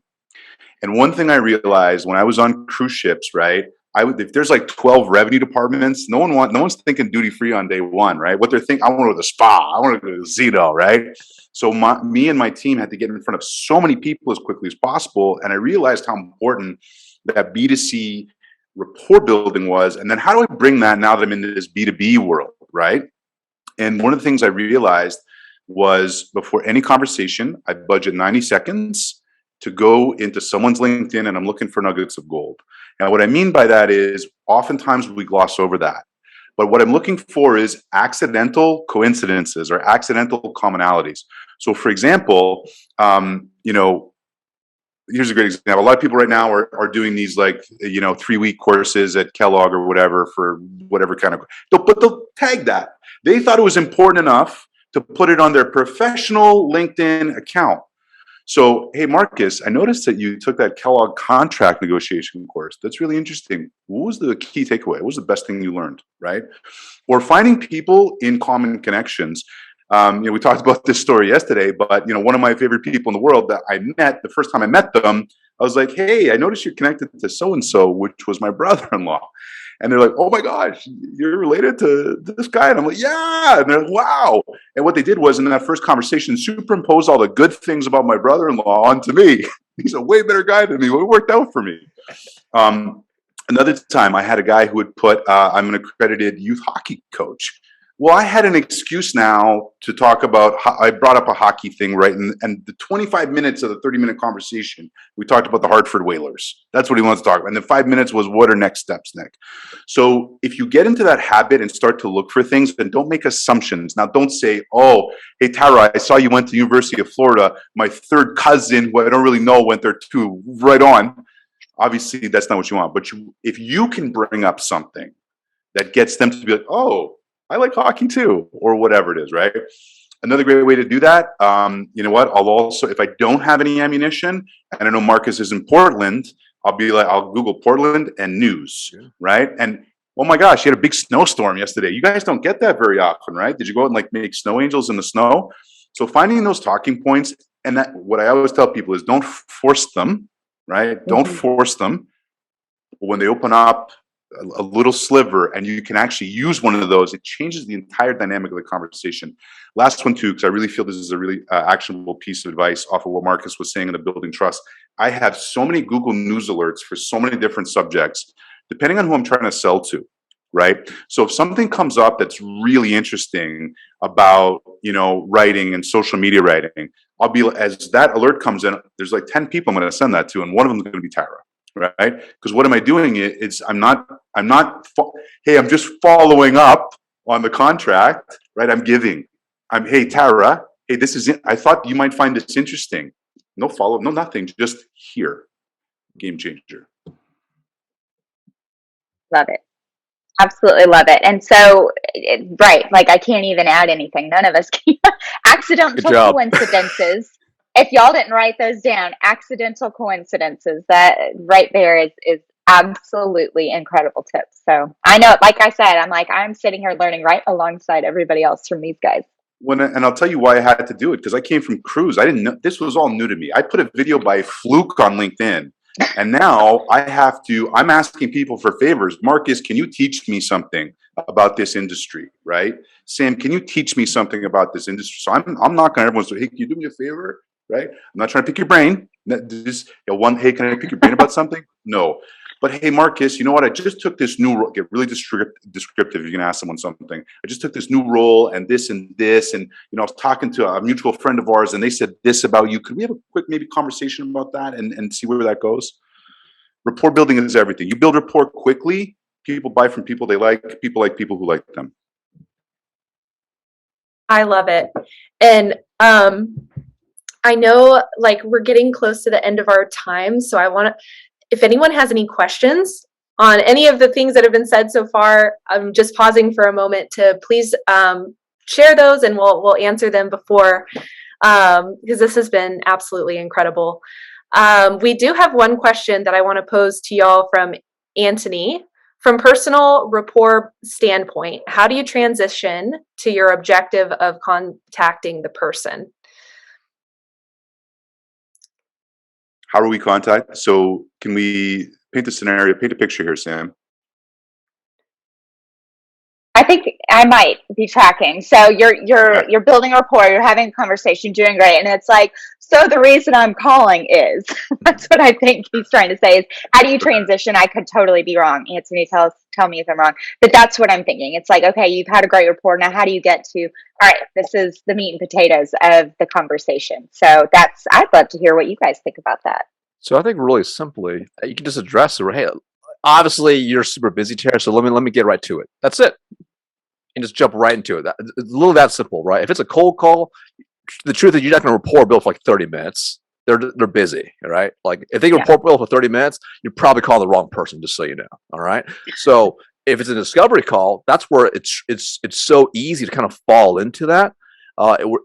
Speaker 4: And one thing I realized when I was on cruise ships, right? If there's like 12 revenue departments, no one's thinking duty free on day one, right? What they're thinking, I want to go to the spa, I want to go to Zito, right? So me and my team had to get in front of so many people as quickly as possible, and I realized how important that B2C rapport building was. And then how do I bring that now that I'm in this B2B world, right? And one of the things I realized was, before any conversation, I budget 90 seconds to go into someone's LinkedIn and I'm looking for nuggets of gold. Now, what I mean by that is, oftentimes we gloss over that. But what I'm looking for is accidental coincidences or accidental commonalities. So for example, here's a great example. A lot of people right now are doing these 3-week courses at Kellogg or whatever for whatever kind of, but they'll tag that. They thought it was important enough to put it on their professional LinkedIn account. So, hey, Marcus, I noticed that you took that Kellogg contract negotiation course. That's really interesting. What was the key takeaway? What was the best thing you learned, right? Or finding people in common connections. We talked about this story yesterday, but one of my favorite people in the world that I met, the first time I met them, I was like, hey, I noticed you're connected to so-and-so, which was my brother-in-law. And they're like, oh my gosh, you're related to this guy? And I'm like, yeah. And they're like, wow. And what they did was, in that first conversation, superimpose all the good things about my brother-in-law onto me. He's a way better guy than me. Well, it worked out for me. Another time I had a guy who would put, I'm an accredited youth hockey coach. Well, I had an excuse now to talk about, I brought up a hockey thing, right? And the 25 minutes of the 30-minute conversation, we talked about the Hartford Whalers. That's what he wants to talk about. And then 5 minutes was, what are next steps, Nick? So if you get into that habit and start to look for things, then don't make assumptions. Now, don't say, oh, hey, Tara, I saw you went to the University of Florida. My third cousin, who I don't really know, went there too. Right on. Obviously, that's not what you want. But if you can bring up something that gets them to be like, oh, I like hockey too, or whatever it is, right? Another great way to do that, you know what? I'll also, if I don't have any ammunition, and I know Marcus is in Portland, I'll Google Portland and news, right? And oh my gosh, you had a big snowstorm yesterday. You guys don't get that very often, right? Did you go out and make snow angels in the snow? So finding those talking points, and that what I always tell people is don't force them, right? Don't force them. But when they open up a little sliver and you can actually use one of those, it changes the entire dynamic of the conversation. Last one too, because I really feel this is a really actionable piece of advice off of what Marcus was saying in the building trust. I have so many Google News alerts for so many different subjects, depending on who I'm trying to sell to, right? So if something comes up that's really interesting about, writing and social media writing, I'll be, as that alert comes in, there's like 10 people I'm going to send that to, and one of them is going to be Tara. Right? Because what am I doing? It's I'm just following up on the contract, right? I'm giving. Hey Tara, hey, this is it. I thought you might find this interesting. No follow-up, no nothing, just here. Game changer.
Speaker 2: Love it. Absolutely love it. And so, right, like I can't even add anything. None of us can. Accidental coincidences. If y'all didn't write those down, accidental coincidences, that right there is absolutely incredible tips. So I know, like I said, I'm sitting here learning right alongside everybody else from these guys.
Speaker 4: And I'll tell you why I had to do it, because I came from cruise. I didn't know, this was all new to me. I put a video by fluke on LinkedIn. And now I'm asking people for favors. Marcus, can you teach me something about this industry, right? Sam, can you teach me something about this industry? So I'm knocking on everyone's door. Hey, can you do me a favor, right? I'm not trying to pick your brain. Hey, can I pick your brain about something? No. But hey, Marcus, you know what? I just took this new role. Get really descriptive. You're going to ask someone something. I just took this new role and this and this. And, I was talking to a mutual friend of ours and they said this about you. Could we have a quick maybe conversation about that and see where that goes? Rapport building is everything. You build rapport quickly. People buy from people they like. People like people who like them.
Speaker 1: I love it. And I know like we're getting close to the end of our time. So I want to, if anyone has any questions on any of the things that have been said so far, I'm just pausing for a moment to please share those and we'll answer them before, because this has been absolutely incredible. We do have one question that I want to pose to y'all from Anthony. From personal rapport standpoint, how do you transition to your objective of contacting the person?
Speaker 4: How do we contact? So can we paint a picture here, Sam?
Speaker 2: I think I might be tracking. So you're building rapport, you're having a conversation, doing great, and it's like, so the reason I'm calling is that's what I think he's trying to say is how do you transition? I could totally be wrong. Anthony, tell me if I'm wrong. But that's what I'm thinking. It's like, okay, you've had a great rapport. Now how do you get to, all right, this is the meat and potatoes of the conversation. So I'd love to hear what you guys think about that.
Speaker 3: So I think really simply, you can just address it. Hey, obviously you're super busy, Tara, so let me get right to it. That's it. And just jump right into it. It's a little that simple, right? If it's a cold call, the truth is you're not going to rapport build for like 30 minutes. They're busy, right? Like if they rapport build for 30 minutes, you're probably calling the wrong person, just so you know. All right. So if it's a discovery call, that's where it's so easy to kind of fall into that.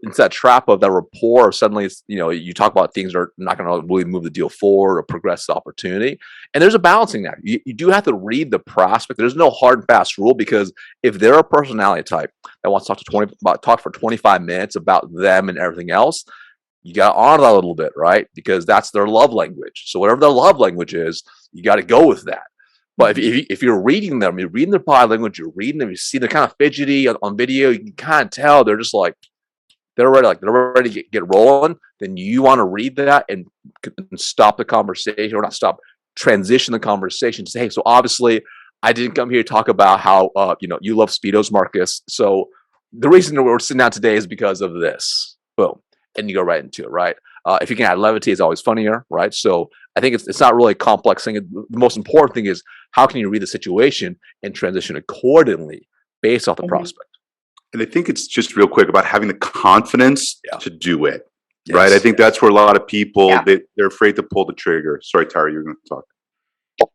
Speaker 3: It's that trap of that rapport. Suddenly, you talk about things that are not going to really move the deal forward or progress the opportunity. And there's a balancing there. You do have to read the prospect. There's no hard and fast rule, because if they're a personality type that wants to talk for 25 minutes about them and everything else, you got to honor that a little bit, right? Because that's their love language. So whatever their love language is, you got to go with that. But if you're reading them, you're reading their body language, you're reading them, you see they're kind of fidgety on video, you can kind of tell they're just like, they're ready to get rolling, then you want to read that and stop the conversation, or not stop, transition the conversation to say, hey, so obviously I didn't come here to talk about how, you love speedos, Marcus. So the reason that we're sitting down today is because of this. Boom. And you go right into it, right? If you can add levity, it's always funnier, right? So I think it's not really a complex thing. The most important thing is how can you read the situation and transition accordingly based off the prospect.
Speaker 4: And I think it's just real quick about having the confidence to do it,
Speaker 3: Yes.
Speaker 4: right? I think that's where a lot of people, they're afraid to pull the trigger. Sorry, Tara, you were going to talk.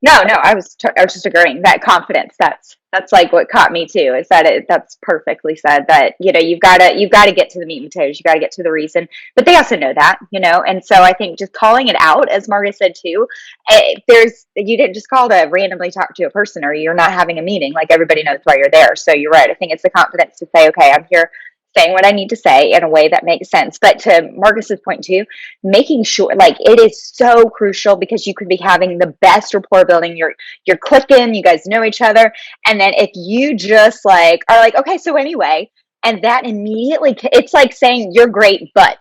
Speaker 2: No, I was just agreeing that confidence. That's like what caught me too. Is that that's perfectly said. That you've got to get to the meat and potatoes. You got to get to the reason. But they also know that, and so I think just calling it out, as Margaret said too. You didn't just call to randomly talk to a person, or you're not having a meeting. Like everybody knows why you're there. So you're right. I think it's the confidence to say, okay, I'm here saying what I need to say in a way that makes sense. But to Marcus's point too, making sure, like, it is so crucial, because you could be having the best rapport building. You're clicking, you guys know each other, and then if you just like are like, okay, so anyway, and that immediately, it's like saying you're great, but.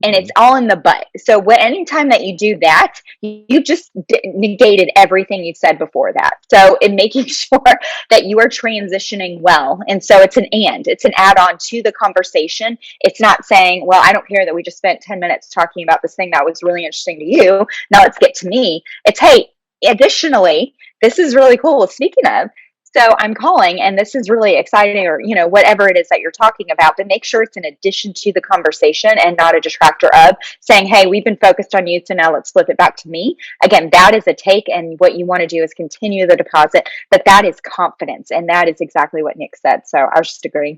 Speaker 2: And it's all in the but. So anytime that you do that, you just negated everything you said before that. So in making sure that you are transitioning well. And so it's an add-on to the conversation. It's not saying, well, I don't care that we just spent 10 minutes talking about this thing that was really interesting to you. Now let's get to me. It's, hey, additionally, this is really cool. Speaking of, so I'm calling and this is really exciting, or, whatever it is that you're talking about, but make sure it's an addition to the conversation and not a detractor of saying, hey, we've been focused on you, so now let's flip it back to me. Again, that is a take, and what you want to do is continue the deposit, but that is confidence. And that is exactly what Nick said. So I was just agreeing.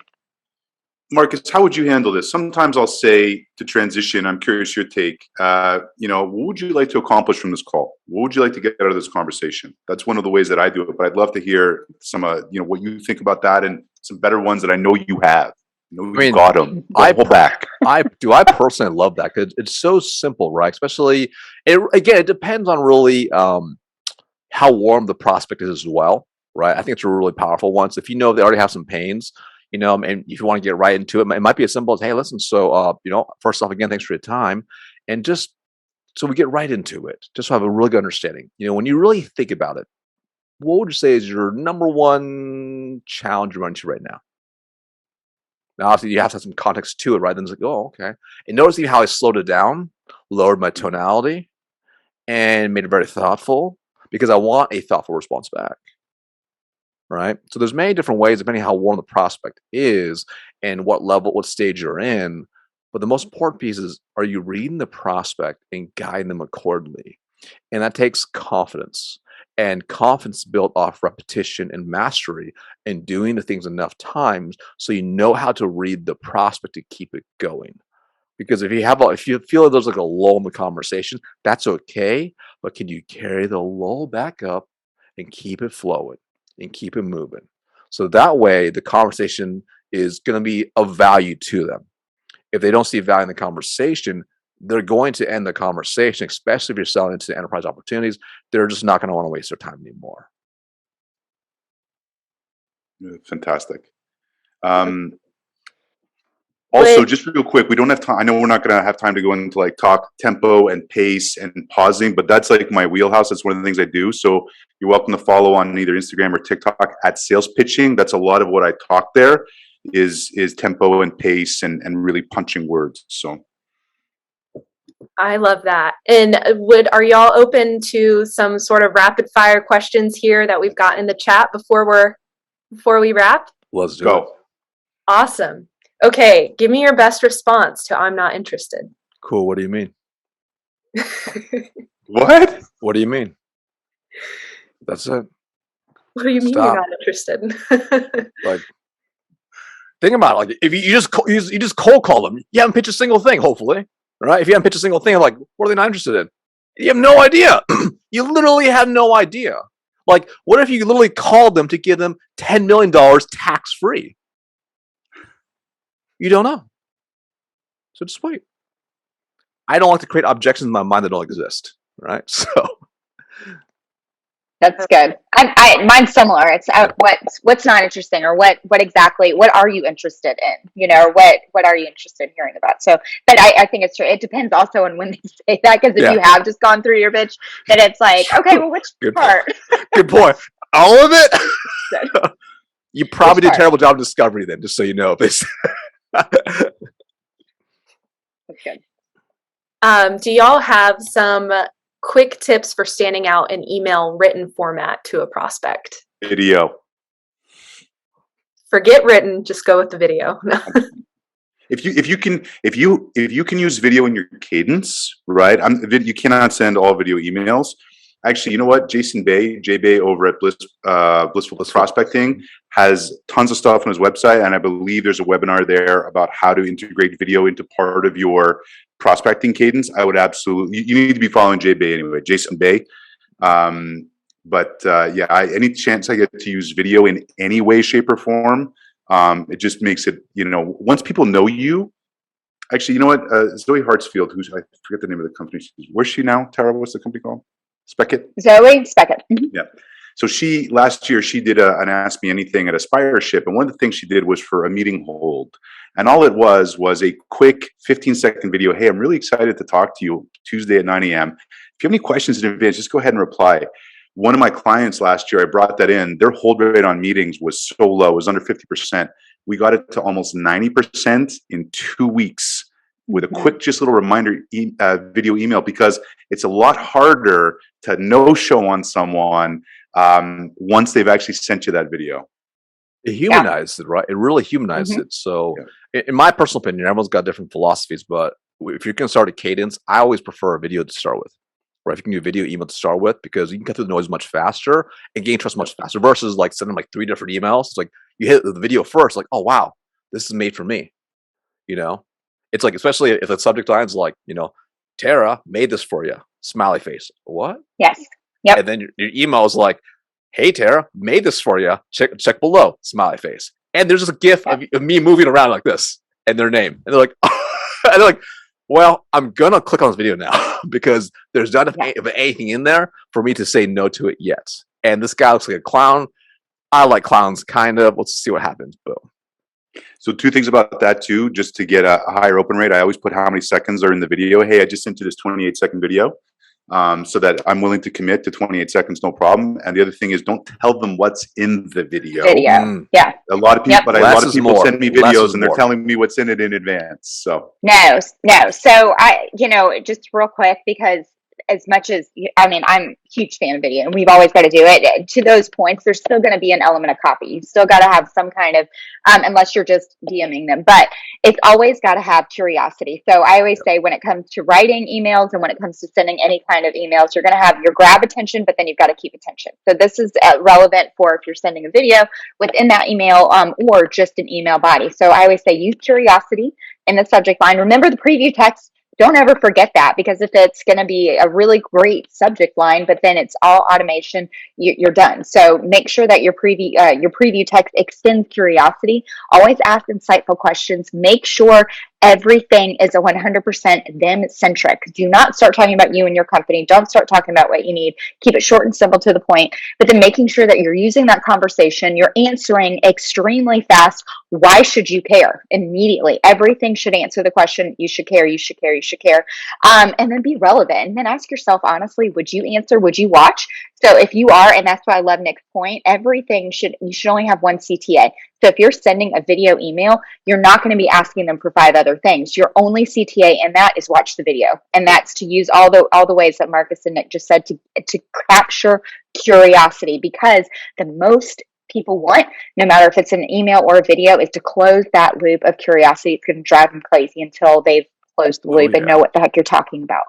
Speaker 4: Marcus, how would you handle this? Sometimes I'll say to transition, I'm curious your take. What would you like to accomplish from this call? What would you like to get out of this conversation? That's one of the ways that I do it, but I'd love to hear some, what you think about that, and some better ones that I know you have. You got them.
Speaker 3: I personally love that, because it's so simple, right? Especially, it depends on really how warm the prospect is as well, right? I think it's a really powerful one. So if you know they already have some pains, and if you want to get right into it might be as simple as, hey, listen, so, first off, again, thanks for your time. And just so we get right into it, just so I have a really good understanding. When you really think about it, what would you say is your number one challenge you're running into right now? Now, obviously, you have to have some context to it, right? Then it's like, oh, okay. And notice how I slowed it down, lowered my tonality, and made it very thoughtful, because I want a thoughtful response back. Right? So there's many different ways, depending on how warm the prospect is and what level, what stage you're in. But the most important piece is, are you reading the prospect and guiding them accordingly? And that takes confidence, and confidence built off repetition and mastery, and doing the things enough times so you know how to read the prospect to keep it going. Because if you feel like there's like a lull in the conversation, that's okay. But can you carry the lull back up and keep it flowing and keep it moving? So that way the conversation is going to be of value to them. If they don't see value in the conversation, they're going to end the conversation, especially if you're selling into enterprise opportunities. They're just not going to want to waste their time anymore.
Speaker 4: Fantastic. Also, just real quick, we don't have time. I know we're not going to have time to go into like talk tempo and pace and pausing, but that's like my wheelhouse. That's one of the things I do. So you're welcome to follow on either Instagram or TikTok at Sales Pitching. That's a lot of what I talk there is tempo and pace and really punching words. So
Speaker 1: I love that. And are y'all open to some sort of rapid fire questions here that we've got in the chat before we wrap?
Speaker 3: Let's do
Speaker 4: go.
Speaker 3: it.
Speaker 1: Awesome. Okay, give me your best response to "I'm not interested."
Speaker 3: Cool. What do you mean?
Speaker 4: What?
Speaker 3: What do you mean? That's it.
Speaker 1: What do you mean
Speaker 3: Stop.
Speaker 1: you're not interested?
Speaker 3: Like, think about it. Like, if you just cold call them, you haven't pitched a single thing, hopefully, right? If you haven't pitched a single thing, like, what are they not interested in? You have no idea. You literally have no idea. Like, what if you literally called them to give them $10 million tax-free? You don't know. So just wait. I don't like to create objections in my mind that don't exist, right? So
Speaker 2: That's good. Mine's similar. It's what's not interesting, or what are you interested in? Or what are you interested in hearing about? So, but I think it's true. It depends also on when they say that, because if you have just gone through your pitch, then it's like, okay, well, which
Speaker 3: good
Speaker 2: part?
Speaker 3: Good point. All of it. You probably did a terrible job of discovery then, just so you know.
Speaker 2: That's good.
Speaker 1: Do y'all have some quick tips for standing out in email written format to a prospect?
Speaker 4: Video.
Speaker 1: Forget written, just go with the video.
Speaker 4: If you can use video in your cadence, right? You cannot send all video emails. Actually, you know what? Jason Bay, J-Bay over at Blissful Prospecting, has tons of stuff on his website, and I believe there's a webinar there about how to integrate video into part of your prospecting cadence. I would absolutely, you need to be following J-Bay anyway, Jason Bay. Any chance I get to use video in any way, shape, or form, It just makes it, once people know you, actually, you know what? Zoe Hartsfield, I forget the name of the company. Where's she now? Tara, what's the company called? Speckett?
Speaker 2: Zoe Speckett. Mm-hmm.
Speaker 4: Yeah. So last year, she did an Ask Me Anything at Aspireship. And one of the things she did was for a meeting hold. And all it was a quick 15-second video. Hey, I'm really excited to talk to you Tuesday at 9 a.m. If you have any questions in advance, just go ahead and reply. One of my clients last year, I brought that in. Their hold rate on meetings was so low, it was under 50%. We got it to almost 90% in 2 weeks with a quick, just little reminder video email, because it's a lot harder to no-show on someone once they've actually sent you that video.
Speaker 3: It humanized it, right? It really humanized it. So, in my personal opinion, everyone's got different philosophies, but if you can start a cadence, I always prefer a video to start with. Right? If you can do a video email to start with, because you can get through the noise much faster and gain trust much faster versus like sending like 3 different emails. It's like you hit the video first, like, oh wow, this is made for me. It's like, especially if the subject line's like, Tara made this for you, smiley face. What?
Speaker 2: Yes. Yep.
Speaker 3: And then your email is like, hey Tara, made this for you. Check below, smiley face. And there's just a GIF of me moving around like this and their name. And they're like, well, I'm gonna click on this video now because there's not anything in there for me to say no to it yet. And this guy looks like a clown. I like clowns, kind of. Let's see what happens. Boom.
Speaker 4: So 2 things about that too, just to get a higher open rate. I always put how many seconds are in the video. Hey, I just sent you this 28-second video, so that I'm willing to commit to 28 seconds, no problem. And the other thing is, don't tell them what's in the video.
Speaker 2: Yeah.
Speaker 4: A lot of people, but a lot of people send me videos and they're
Speaker 3: more.
Speaker 4: telling me what's in it in advance. So
Speaker 2: No. So just real quick, because as much as I'm a huge fan of video, and we've always got to do it. To those points, there's still going to be an element of copy. You still got to have some kind of, unless you're just DMing them, but it's always got to have curiosity. So I always say, when it comes to writing emails and when it comes to sending any kind of emails, you're going to have your grab attention, but then you've got to keep attention. So this is relevant for if you're sending a video within that email, or just an email body. So I always say, use curiosity in the subject line. Remember the preview text. Don't ever forget that, because if it's going to be a really great subject line, but then it's all automation, you're done. So make sure that your preview text extends curiosity. Always ask insightful questions. Make sure everything is 100% them-centric. Do not start talking about you and your company. Don't start talking about what you need. Keep it short and simple to the point, but then making sure that you're using that conversation, you're answering extremely fast. Why should you care? Immediately. Everything should answer the question, you should care, you should care, you should care. And then be relevant. And then ask yourself, honestly, would you answer? Would you watch? So if you are, and that's why I love Nick's point, you should only have one CTA. So if you're sending a video email, you're not going to be asking them for 5 other things. Your only CTA in that is watch the video. And that's to use all the ways that Marcus and Nick just said to capture curiosity, because the most people want, no matter if it's an email or a video, is to close that loop of curiosity. It's going to drive them crazy until they've closed the loop and know what the heck you're talking about.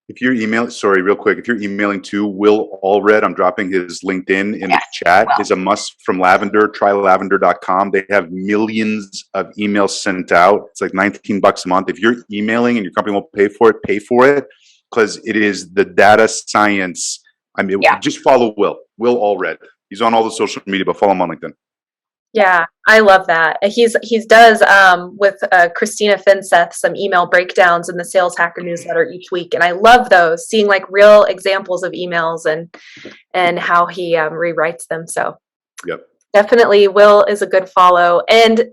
Speaker 4: If you're real quick, if you're emailing to Will Allred, I'm dropping his LinkedIn in the chat, is a must from Lavender. Try lavender.com. They have millions of emails sent out. It's like $19 a month. If you're emailing and your company won't pay for it, because it is the data science. Just follow Will Allred. He's on all the social media, but follow him on LinkedIn.
Speaker 1: Yeah, I love that. He's does with Christina Finseth some email breakdowns in the Sales Hacker newsletter each week, and I love those, seeing like real examples of emails and how he rewrites them. So definitely Will is a good follow, and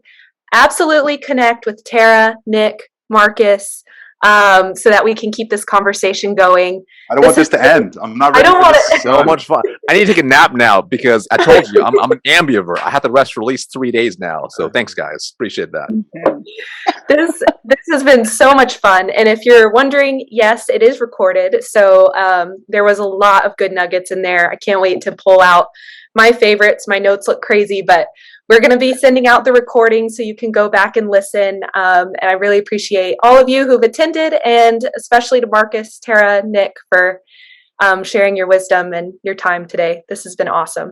Speaker 1: absolutely connect with Tara, Nick, Marcus, so that we can keep this conversation going.
Speaker 4: I don't want this to end. I'm not ready.
Speaker 1: I don't want it.
Speaker 3: So much fun. I need to take a nap now because I told you I'm an ambivert. I have to rest for at least 3 days now. So thanks, guys. Appreciate that.
Speaker 1: This has been so much fun. And if you're wondering, yes, it is recorded. So there was a lot of good nuggets in there. I can't wait to pull out my favorites. My notes look crazy, but we're going to be sending out the recording so you can go back and listen. And I really appreciate all of you who've attended, and especially to Marcus, Tara, Nick, for sharing your wisdom and your time today. This has been awesome.